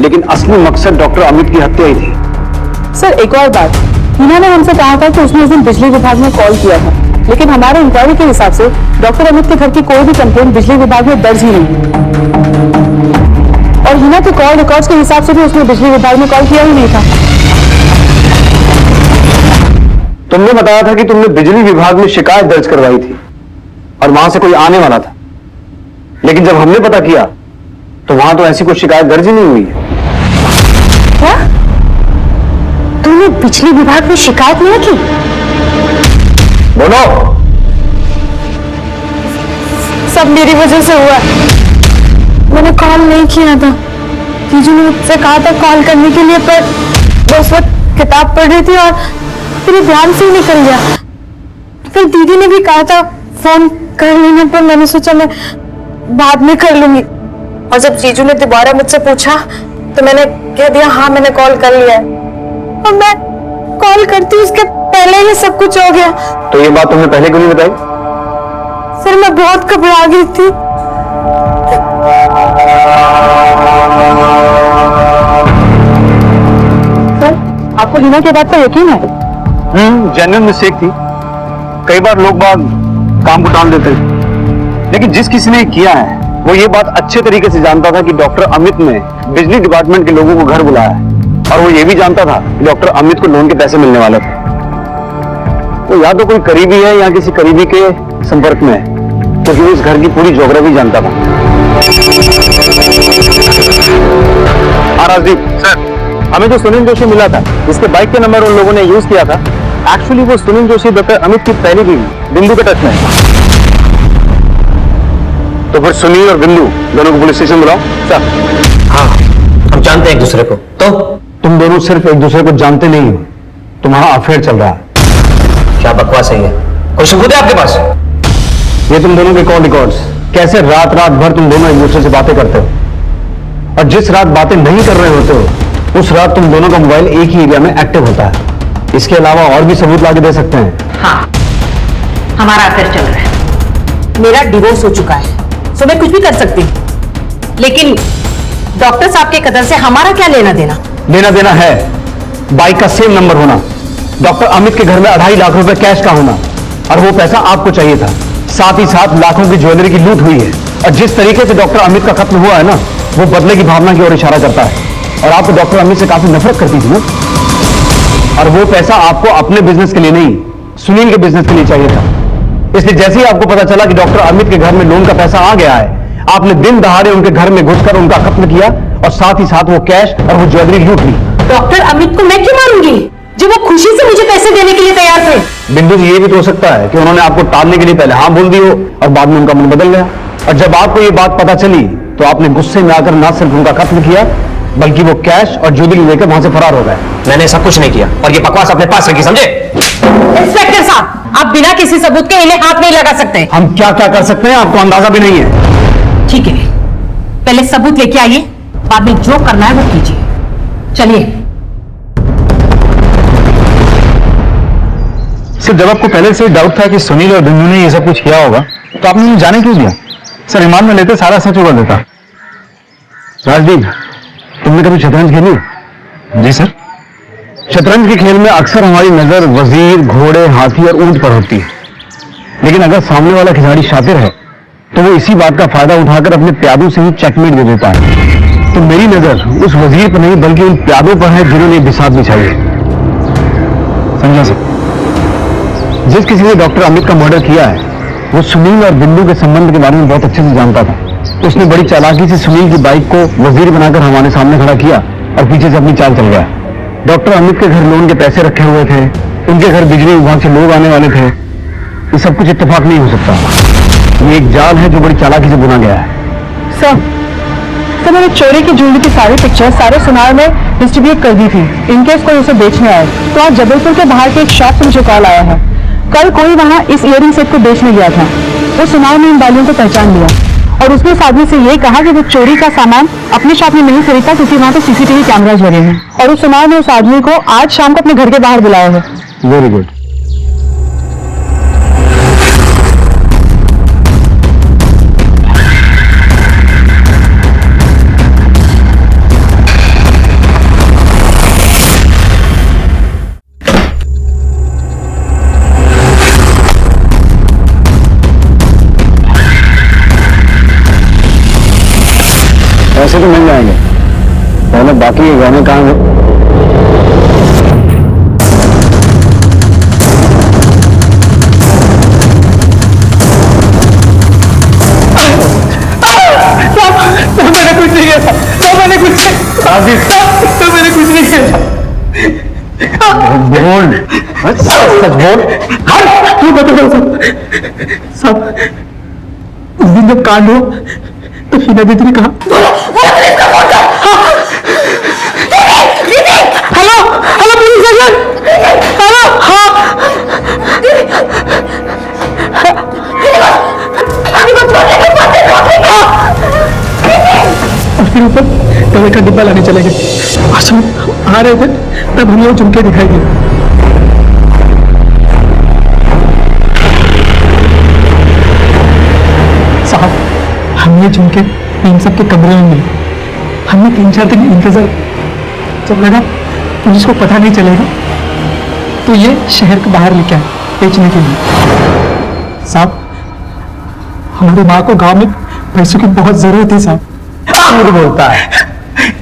लेकिन असली मकसद डॉक्टर अमित की हत्या ही थी।
सर एक और बात, हीना ने हमसे कहा था कि उसने उस दिन बिजली विभाग में कॉल किया था, लेकिन हमारे इंक्वायरी के हिसाब से डॉक्टर अमित के घर की कोई भी कंप्लेंट बिजली विभाग में दर्ज ही नहीं। और हीना के कॉल रिकॉर्ड्स के हिसाब से भी उसने बिजली विभाग में कॉल किया ही नहीं था।
तुमने बताया था कि तुमने बिजली विभाग में शिकायत दर्ज करवाई थी और वहां से कोई आने वाला था, लेकिन जब हमने पता किया तो वहां तो ऐसी कोई शिकायत दर्ज ही नहीं हुई है।
क्या तूने बिजली विभाग में शिकायत नहीं की?
बोलो।
सब मेरी वजह से हुआ है। मैंने कॉल नहीं किया था, जीजू ने मुझसे कहा था कॉल करने के लिए, पर उस वक्त किताब पढ़ रही थी और मेरे ध्यान से ही निकल गया। फिर दीदी ने भी कहा था फोन कर लेने पर मैंने सोचा मैं बाद में कर लूंगी, और जब जीजू ने दोबारा मुझसे पूछा तो मैंने कह दिया हाँ मैंने कॉल कर लिया है, और मैं कॉल करती उसके पहले ही सब कुछ हो गया।
तो ये बात तुमने पहले क्यों नहीं बताई?
सर मैं बहुत घबरा गई थी। सर आपको हीना के बात पर यकीन है?
जेन्युइन मिस्टेक थी। कई बार लोग बाग काम को टाल देते हैं, लेकिन जिस किसी ने किया है वो ये बात अच्छे तरीके से जानता था कि डॉक्टर अमित ने बिजली डिपार्टमेंट के लोगों को घर बुलाया है, और वो ये भी जानता था कि डॉक्टर अमित को लोन के पैसे मिलने वाले थे। तो या तो कोई करीबी है या किसी करीबी के संपर्क में है, क्योंकि वो इस घर की पूरी ज्योग्राफी जानता था।
महाराजदीप सर, हमें जो सुनील जोशी मिला था, जिसके बाइक के नंबर उन लोगों ने यूज किया था, एक्चुअली वो सुनील जोशी डॉक्टर अमित की पहली बीवी बिंदु के टच में है। तो फिर सुनील और बिंदु दोनों को पुलिस स्टेशन बुलाओ। सर
हाँ, हम जानते हैं एक दूसरे को। तो तुम दोनों सिर्फ एक दूसरे को जानते नहीं हो, तुम्हारा अफेयर चल रहा है। क्या बकवास है ये? कोई सबूत है आपके पास? ये तुम दोनों के कॉल रिकॉर्ड्स, कैसे रात रात भर तुम दोनों एक दूसरे से बातें करते हो, और जिस रात बातें नहीं कर रहे होते हो उस रात तुम दोनों का मोबाइल एक ही एरिया में एक्टिव होता है। इसके अलावा और भी सबूत लाके दे सकते हैं।
हाँ, हमारा अफेयर चल रहा है। मेरा डिवोर्स हो चुका है, सो मैं कुछ भी कर सकती हूँ, लेकिन डॉक्टर साहब के कदर से हमारा क्या लेना देना?
लेना देना है बाइक का सेम नंबर होना, डॉक्टर अमित के घर में 2.5 लाख रुपए कैश का होना, और वो पैसा आपको चाहिए था। साथ ही साथ लाखों की ज्वेलरी की लूट हुई है, और जिस तरीके से डॉक्टर अमित का खत्म हुआ है ना, वो बदले की भावना की ओर इशारा करता है। और आप तो डॉक्टर अमित से काफी नफरत करती थी ना, और वो पैसा आपको अपने बिजनेस के लिए नहीं, सुनील के बिजनेस के लिए चाहिए था। इसलिए जैसे ही आपको पता चला कि डॉक्टर अमित के घर में लोन का पैसा आ गया है, आपने दिन दहाड़े उनके घर में घुसकर उनका कत्ल किया, और साथ ही साथ वो कैश और वो ज्वेलरी लूट ली।
डॉक्टर अमित को मैं क्यों मारूंगी, जब वो खुशी से मुझे पैसे देने के लिए तैयार थे?
बिंदु जी, ये भी तो हो सकता है कि उन्होंने आपको टालने के लिए पहले हाँ बोल दी हो, और बाद में उनका मन बदल गया, और जब आपको ये बात पता चली तो आपने गुस्से में आकर ना सिर्फ उनका कत्ल किया, बल्कि वो कैश और ज्वेलरी लेकर वहां से फरार हो गए। मैंने सब कुछ नहीं किया, और ये बकवास अपने पास रखी, समझे?
इंस्पेक्टर साहब, आप बिना किसी सबूत के इन्हें हाथ नहीं लगा सकते।
हम क्या क्या कर सकते हैं आपको अंदाजा भी नहीं है।
ठीक है, पहले सबूत लेके आइए, बाद में जो करना है वो कीजिए। चलिए।
सर, जब आपको पहले से डाउट था कि सुनील और बिंदु ने ये सब कुछ किया होगा, तो आपने उन्हें जाने क्यों दिया? सर, रिमांड में लेते सारा सच उगल देता।
राजदीप, तुमने कभी शतरंज खेली?
जी सर।
शतरंज के खेल में अक्सर हमारी नजर वजीर, घोड़े, हाथी और ऊंट पर होती है, लेकिन अगर सामने वाला खिलाड़ी शातिर है तो वो इसी बात का फायदा उठाकर अपने प्यादों से ही चेकमेट दे देता है। तो मेरी नजर उस वजीर पर नहीं बल्कि उन प्यादों पर है जिन्होंने बिसात बिछाई है।
समझा सर।
जिस किसी ने डॉक्टर अमित का मर्डर किया है वो सुनील और बिंदु के संबंध के बारे में बहुत अच्छे से जानता था। उसने बड़ी चालाकी से सुनील की बाइक को वजीर बनाकर हमारे सामने खड़ा किया और पीछे से अपनी चाल चल गया। डॉक्टर अमित के घर लोन के पैसे रखे हुए थे, उनके घर बिजली विभाग से लोग आने वाले थे। ये सब कुछ इत्तेफाक नहीं हो सकता, ये एक जाल है जो बड़ी चालाकी से बुना गया है।
सर, मैंने चोरी की ज्वेलरी की सारी पिक्चर्स सारे सुनार में डिस्ट्रीब्यूट कर दी थी, इनकेस कोई उसे बेचने आए। तो आज जबलपुर के बाहर के एक शॉप से मुझे कॉल आया है, कल कोई वहाँ इस इयरिंग सेट को बेचने गया था। वो सुनार में इन बालियों को पहचान लिया, और उसने उस आदमी से ये कहा कि वो चोरी का सामान अपने शॉप में नहीं खरीदता क्योंकि वहाँ पे सीसीटीवी कैमराज लगे हैं, और उस सुनार ने उस आदमी को आज शाम को अपने घर के बाहर बुलाया है।
Very good. पैसे तो मिल जाएंगे, पहले बाकी ये गहने कहाँ हैं?
मैंने कुछ नहीं किया, मैंने कुछ नहीं किया।
बोल, सच बोल।
तू बता सब। उस दिन जब कांड हुआ तो हीना दीदी ने कहा, hello hello police station, hello. हाँ, फिर ऊपर दवाई का डिब्बा लाने चले गए। आज हम आ रहे थे तब हम लोग झुमके दिखाई दिए। साहब, हमने झुमके इन सब के कमरे में मिले। हमने 3-4 दिन इंतजार, जब लगा पुलिस को पता नहीं चलेगा तो ये शहर के बाहर लेके आए बेचने के लिए। साहब, हमारी माँ को गांव में पैसों की बहुत जरूरत है साहब।
झूठ बोलता है,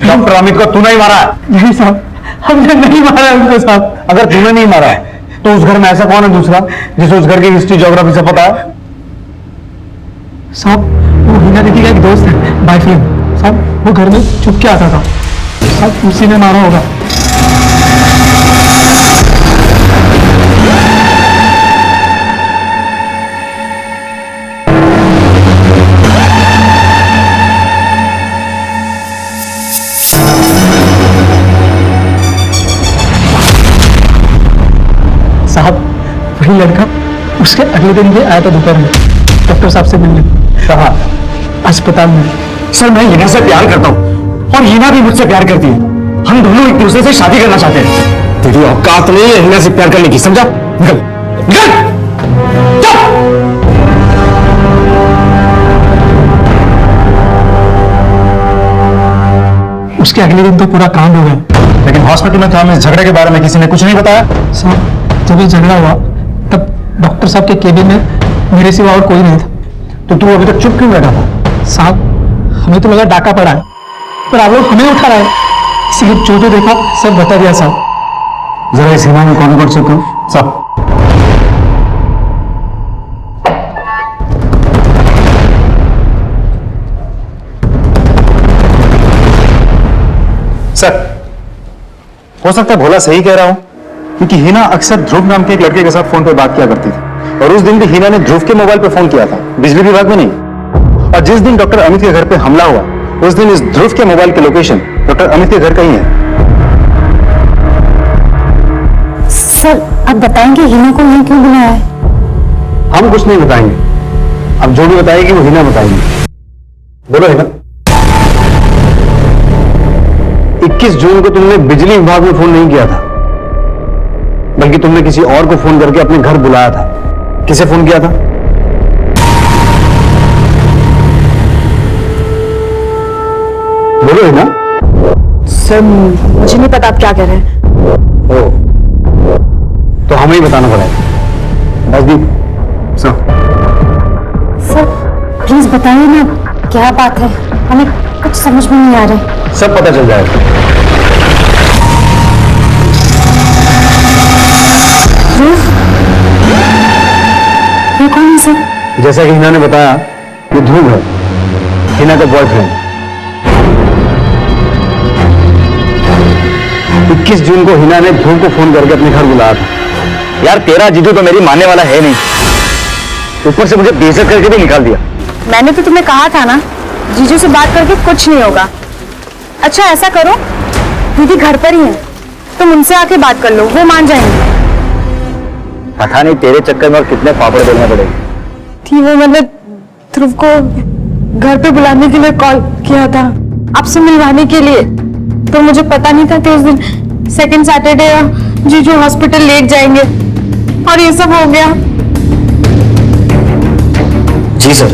डॉक्टर अमित को तूने ही मारा?
नहीं साहब, हमने नहीं मारा उनको साहब।
अगर तूने नहीं मारा तो उस घर में ऐसा कौन है दूसरा जिसे उस घर की हिस्ट्री ज्योग्राफी से पता है?
साहब, वो हीना दीदी का एक दोस्त है, बाय फ्रेंड साहब, वो घर में छुप के आता था।
शायद उसी ने मारा होगा। साहब वही लड़का उसके अगले दिन भी आया था दोपहर में डॉक्टर साहब से मिलने। कहा? अस्पताल में।
सर मैं हिना से प्यार करता हूँ और हिना भी मुझसे प्यार करती है। हम दोनों एक दूसरे से शादी करना चाहते हैं। तेरी औकात नहीं है हिना से प्यार करने की, समझा? निकल निकल
उसके अगले दिन तो पूरा कांड हो गया।
लेकिन हॉस्पिटल में तो हमें इस झगड़े के बारे में किसी ने कुछ नहीं बताया।
साहब जब ये झगड़ा हुआ तब डॉक्टर साहब के केबिन में मेरे सिवा और कोई नहीं था।
तो तू अभी तक चुप क्यों बैठा था?
साहब हमें तो लगा डाका पड़ा है, पर आप लोग हमें उठा रहे हैं, इसलिए जो देखा सब बता दिया साहब।
जरा इस हिना में कौन कर सकता हूँ सब। सर हो सकता है भोला सही कह रहा हूं, क्योंकि हिना अक्सर ध्रुव नाम के एक लड़के के साथ फोन पर बात किया करती थी और उस दिन भी हिना ने ध्रुव के मोबाइल पर फोन किया था, बिजली विभाग में नहीं। और जिस दिन डॉक्टर अमित के घर पे हमला हुआ उस दिन इस ध्रुव के मोबाइल की लोकेशन डॉक्टर अमित के घर का ही है।
सर आप बताएंगे हिना को नहीं क्यों बुलाया है?
हम कुछ नहीं बताएंगे, अब जो भी बताएगी वो हिना बताएंगी। बोलो हिना। 21 जून को तुमने बिजली विभाग में फोन नहीं किया था, बल्कि तुमने किसी और को फोन करके अपने घर बुलाया था। किसे फोन किया था? बोलो हिना।
सर मुझे नहीं पता आप क्या कह रहे हैं।
ओ, तो हमें ही बताना पड़ेगा। राजदीप
सर प्लीज बताइए ना क्या बात है, हमें कुछ समझ में नहीं आ रहा।
सब पता चल जाएगा।
ये कौन है सर?
जैसा कि हिना ने बताया ये ध्रुव है, हिना का बॉयफ्रेंड। 21 जून को हिना ने ध्रुव को फोन करके अपने घर बुलाया था।
यार तेरा जीजू तो मेरी मानने वाला है नहीं, ऊपर से मुझे बेइज्जत करके भी निकाल दिया।
मैंने तो तुम्हें कहा था ना जीजू से बात करके कुछ नहीं होगा। अच्छा ऐसा करो, दीदी घर पर ही है, तुम उनसे आके बात कर लो, वो मान जाएंगे।
पता नहीं तेरे चक्कर में और कितने पापड़ बेलने पड़ेंगे।
थी वो मैंने ध्रुव को घर पे बुलाने के लिए कॉल किया था, आपसे मिलवाने के लिए, तो मुझे पता नहीं था कि उस दिन सेकंड सैटरडे जीजू हॉस्पिटल लेट जाएंगे और ये सब हो गया।
जी सर,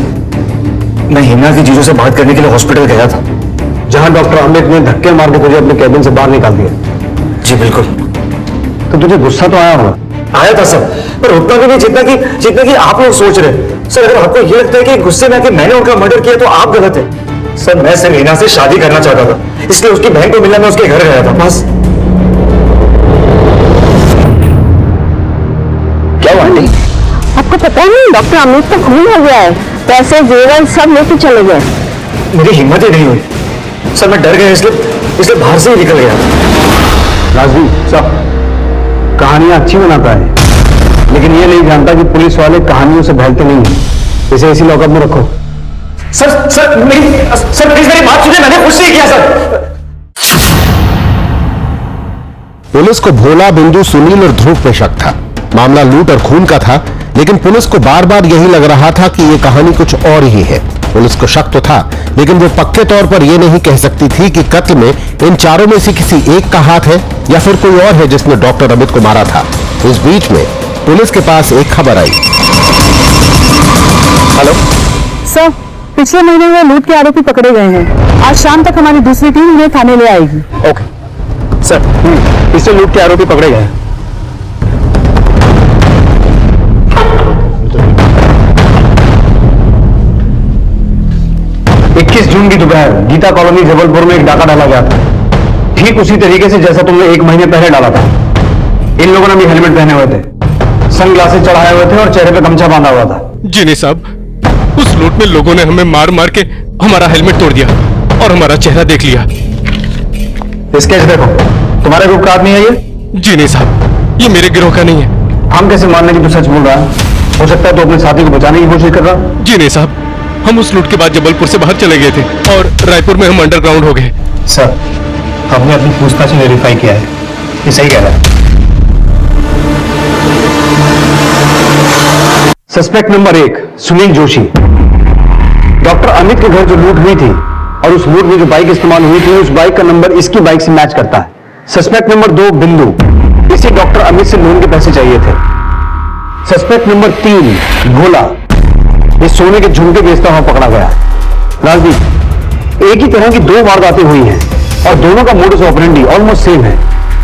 मैं हिना की जीजू से बात करने के लिए हॉस्पिटल गया था,
जहां डॉक्टर अमित ने धक्के मार के तुझे अपने कैबिन से बाहर निकाल दिया।
जी बिल्कुल।
तो तुझे गुस्सा तो आया होगा?
आया था सर, पर उतना भी नहीं जितना कि आप लोग सोच रहे हैं। सर अगर आपको ये लगता है कि गुस्से में आके मैंने उनका मर्डर किया तो आप गलत है। सर मैं सिर्फ हिना से शादी करना चाहता था, इसलिए उसकी बहन को मिलने में उसके घर गया था, बस। क्या हुआ आंटी?
आपको पता नहीं डॉक्टर अमित का खून हो गया है, पैसे जेवर सब लेके चले गए।
मेरी हिम्मत ही नहीं हुई सर, मैं डर गया इसलिए बाहर से ही निकल गया।
राजदीप साहब कहानियां अच्छी बनाता है, लेकिन ये नहीं जानता कि पुलिस वाले कहानियों से बहलते नहीं है। इसे इसी लॉकअप में रखो।
सर प्लीज मेरी बात सुनिए, मैंने कुछ नहीं किया सर।
पुलिस को भोला, बिंदु, सुनील और ध्रुव पे शक था। मामला लूट और खून का था, लेकिन पुलिस को बार बार यही लग रहा था कि ये कहानी कुछ और ही है। पुलिस को शक तो था, लेकिन वो पक्के तौर पर यह नहीं कह सकती थी कि कत्ल में इन चारों में से किसी एक का हाथ है या फिर कोई और है जिसने डॉक्टर अमित को मारा था। इस बीच में पुलिस के पास एक खबर आई।
हेलो
सर, पिछले महीने में लूट के आरोपी पकड़े गए हैं। आज शाम तक हमारी दूसरी टीम उन्हें थाने ले आएगी।
ओके सर, पिछले लूट के आरोपी पकड़े गए। 21 जून की दोपहर गीता कॉलोनी जबलपुर में एक डाका डाला गया था, ठीक उसी तरीके से जैसा तुमने 1 महीने पहले डाला था। इन लोगों ने भी हेलमेट पहने हुए थे, सनग्लासेस चढ़ाए हुए थे और चेहरे पे गमछा बांधा हुआ था।
जी नहीं साहब, उस लूट में लोगों ने हमें मार मार के हमारा हेलमेट तोड़ दिया और हमारा चेहरा देख लिया।
स्केच देखो, तुम्हारे ग्रुप का आदमी है ये?
जी नहीं साहब, ये मेरे गिरोह का नहीं है।
हम कैसे मान लें कि तू सच बोल रहा है? हो सकता है तो अपने साथी को बचाने की कोशिश कर रहा।
जी नहीं साहब, हम उस लूट के बाद जबलपुर से बाहर चले गए थे और रायपुर में हम अंडरग्राउंड हो गए।
सर, हमने अपनी पूछताछ में वेरीफाई किया है, ये सही कह रहा है। Suspect number 1 Sunil Joshi. Doctor Amit के घर जो लूट हुई थी और उस लूट में जो बाइक इस्तेमाल हुई थी, उस बाइक का नंबर इसकी बाइक से मैच करता है। सस्पेक्ट नंबर 2 बिंदु, इसे डॉक्टर अमित से लोन के पैसे चाहिए थे। सस्पेक्ट नंबर 3 भोला, ये सोने के झुमके बेचता हुआ पकड़ा गया। राजदीप, एक ही तरह की 2 वारदातें हुई हैं और दोनों का मोडस ऑपरेंडी ऑलमोस्ट सेम है।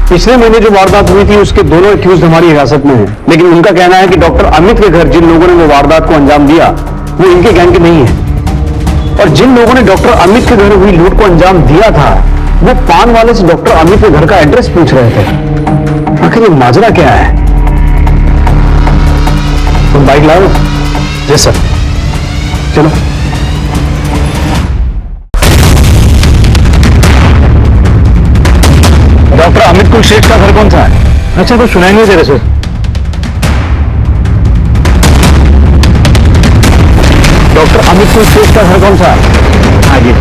पिछले महीने जो वारदात हुई थी उसके दोनों एक्यूज हमारी हिरासत में हैं, लेकिन उनका कहना है कि डॉक्टर अमित के घर जिन लोगों ने वो वारदात को अंजाम दिया वो इनके गैंग के नहीं है। और जिन लोगों ने डॉक्टर अमित के घर हुई लूट को अंजाम दिया था वो पान वाले से डॉक्टर अमित के घर का एड्रेस पूछ रहे थे। आखिर ये माजरा क्या है? तुम बाइक लाओ? Yes sir. चलो। डॉक्टर अमित कुलशेख का घर कौन सा है? अच्छा, तो सुनाई नहीं दे रहे सर। डॉक्टर अमित कुलशेख का घर कौन सा है? हाँ जी।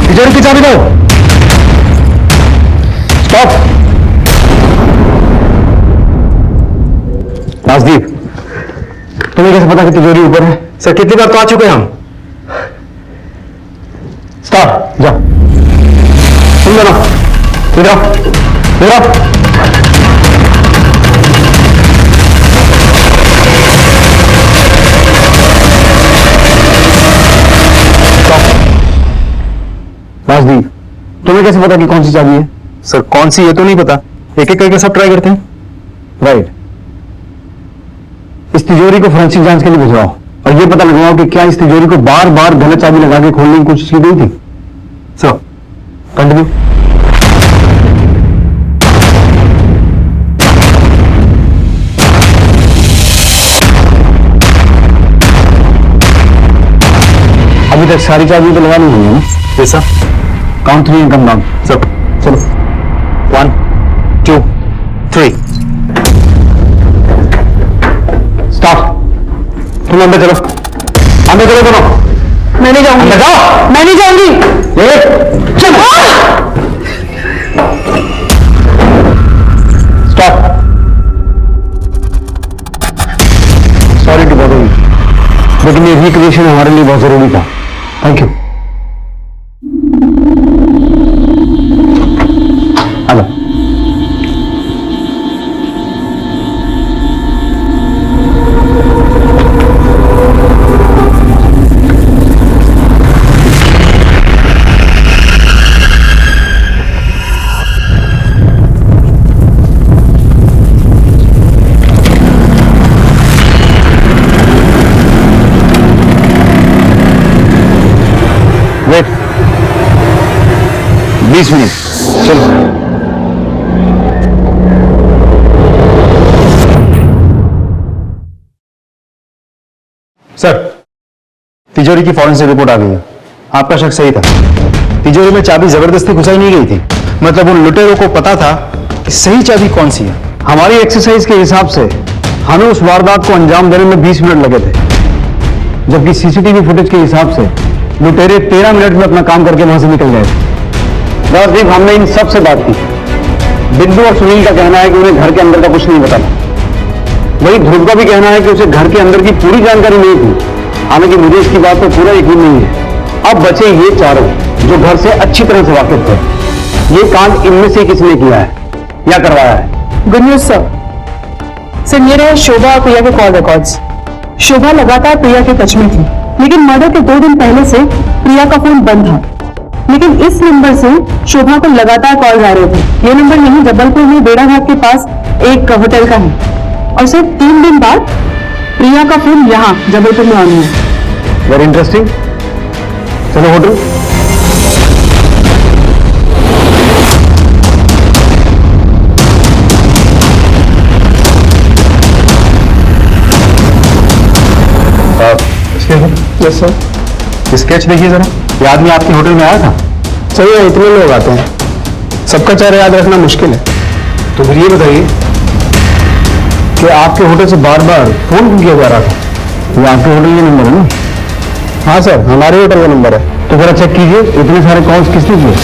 तिजोरी की चाबी दो। स्टॉप। राजदीप, तुम्हें कैसे पता कि तिजोरी ऊपर है? सर, कितनी बार तो आ चुके हैं हम। स्टॉप, जाओ। तुम दोनों इधर आओ, इधर आओ। राजदीप, तुम्हें कैसे पता कि कौन सी चाबी है? सर, कौन सी है तो नहीं पता, एक एक करके सब ट्राई करते हैं। राइट। इस तिजोरी को फोरेंसिक जांच के लिए भिजवाओ और ये पता लगवाओ कि क्या इस तिजोरी को बार बार गलत चाबी लगा के खोलने की कोशिश की गई थी। Sir, continue. अभी तक सारी चाबी तो लगा नहीं हुई है ना? ऐसा काउंट 3 कम डाउन। सब चलो। 1 2 3 स्टॉप। तुम अंदर चलो, अंदर चलो दोनों। मैं नहीं जाऊंगी। अंदर जाओ। मैं नहीं जाऊंगी। चलो। Stop. Sorry to bother you, लेकिन ये रिक्रिएशन हमारे लिए बहुत जरूरी था। Thank you. Hello. Wait 20 minute. चलो। सर, तिजोरी की फॉरेंसिक रिपोर्ट आ गई है। आपका शक सही था, तिजोरी में चाबी जबरदस्ती घुसाई नहीं गई थी। मतलब उन लुटेरों को पता था कि सही चाबी कौन सी है। हमारी एक्सरसाइज के हिसाब से हमें उस वारदात को अंजाम देने में 20 मिनट लगे थे, जबकि सीसीटीवी फुटेज के हिसाब से लुटेरे 13 मिनट में अपना काम करके वहां से निकल गए थे। राजदीप, हमने इन सब से बात की। बिंदु और सुनील का कहना है कि उन्हें घर के अंदर का कुछ नहीं पता। वही ध्रुव का भी कहना है कि उसे घर के अंदर की पूरी जानकारी नहीं थी। हालांकि मुझे इसकी बात पर पूरा यकीन नहीं है। अब बचे ये चारों जो घर से अच्छी तरह से वाकिफ थे। ये कांड इनमें से किसने किया है या करवाया है?
गुड न्यूज सर, ये रहे शोभा और प्रिया के कॉल रिकॉर्ड्स। शोभा लगातार प्रिया के टच में थी, लेकिन मर्डर के 2 दिन पहले से प्रिया का फोन बंद था। लेकिन इस नंबर से शोभा को लगातार कॉल आ रहे थे। ये नंबर यहीं जबलपुर में बेड़ा घाट के पास एक होटल का है और सिर्फ 3 दिन बाद प्रिया का फोन यहाँ जबलपुर में आनी है।
Very interesting. चलो होटल।
Yes sir. स्केच देखिए जरा, ये आदमी आपके होटल में आया था?
सही है, इतने लोग आते हैं, सबका चेहरा याद रखना मुश्किल है।
तो फिर ये बताइए कि आपके होटल से बार बार फोन क्यों किया जा रहा था?
ये आपके होटल का नंबर है ना? हाँ सर, हमारे होटल का नंबर है।
तो जरा चेक कीजिए इतने सारे कॉल्स किसने किए?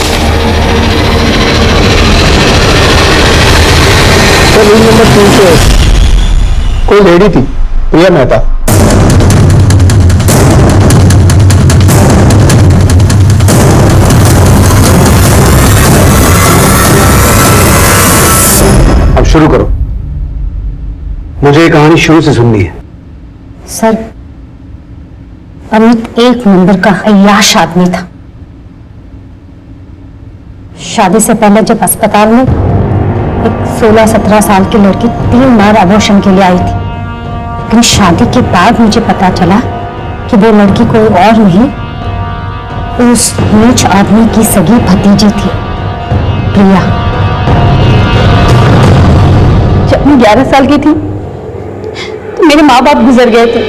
सर रूम नंबर 3 से कोई लेडी थी, प्रिया मेहता।
अब शुरू करो, मुझे ये कहानी शुरू से सुननी है।
सर, अमित एक नंबर का अय्याश आदमी था। शादी से पहले जब अस्पताल में एक 16-17 साल की लड़की 3 बार अबॉर्शन के लिए आई थी, लेकिन शादी के बाद मुझे पता चला कि वो लड़की कोई और नहीं, उस नीच आदमी की सगी भतीजी थी, प्रिया।
जब मैं 11 साल की थी तो मेरे माँ बाप गुजर गए थे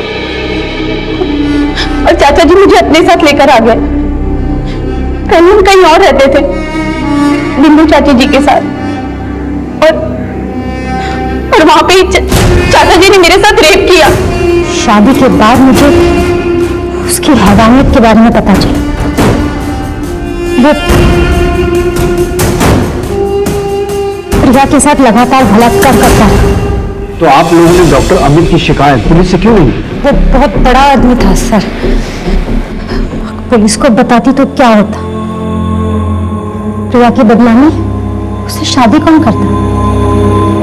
और चाचा जी मुझे अपने साथ लेकर आ गए। कहीं हम कहीं और रहते थे, बिंदु चाची जी के साथ, और वहां पे चाचा जी ने मेरे साथ रेप किया।
शादी के बाद मुझे उसकी हैवानियत के बारे में पता चला। वो प्रिया के साथ लगातार बलात्कार करता है।
तो आप लोगों ने डॉक्टर अमित की शिकायत पुलिस से क्यों नहीं?
वो बहुत बड़ा आदमी था सर, पुलिस को बताती तो क्या होता। प्रिया की बदनामी, उसे शादी कौन करता,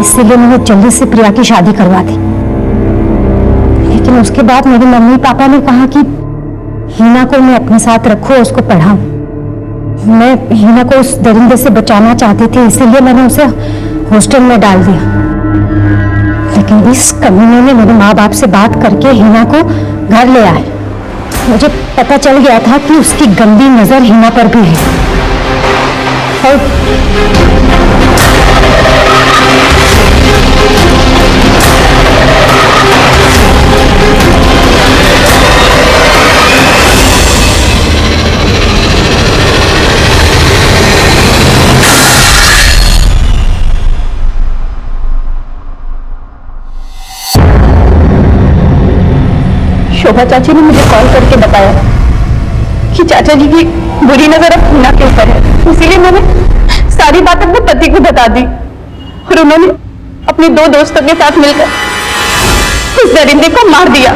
इसीलिए मैंने जल्दी से प्रिया की शादी करवा दी। लेकिन उसके बाद मेरी मम्मी पापा ने कहा कि हीना को मैं अपने साथ रखूं, उसको पढ़ाऊं। मैं हीना को उस दरिंदे से बचाना चाहती थी, इसीलिए मैंने उसे हॉस्टल में डाल दिया। लेकिन इस कमीने ने मेरे माँ बाप से बात करके हीना को घर ले आए। मुझे पता चल गया था कि उसकी गंदी नजर हीना पर भी है। और
शोभा चाची ने मुझे कॉल करके बताया कि चाचा जी की बुरी नजर अब हीना के ऊपर है, इसीलिए मैंने सारी बात अपने पति को बता दी और उन्होंने अपने 2 दोस्तों के साथ मिलकर उस दरिंदे को मार दिया।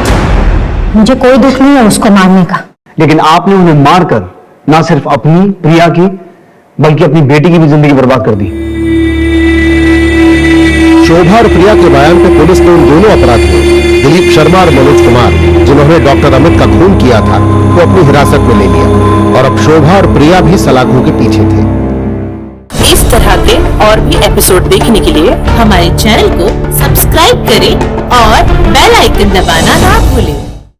मुझे कोई दुख नहीं है उसको मारने का,
लेकिन आपने उन्हें मारकर ना सिर्फ अपनी प्रिया की बल्कि अपनी बेटी की भी जिंदगी बर्बाद कर दी।
शोभा और प्रिया के बयान पर पुलिस ने उन दोनों अपराधियों दिलीप शर्मा और मनोज कुमार, जिन्होंने डॉक्टर अमित का खून किया था, को अपनी हिरासत में ले लिया और अब शोभा और प्रिया भी सलाखों के पीछे थे।
इस तरह के और भी एपिसोड देखने के लिए हमारे चैनल को सब्सक्राइब करें और बेल आइकन दबाना ना भूलें।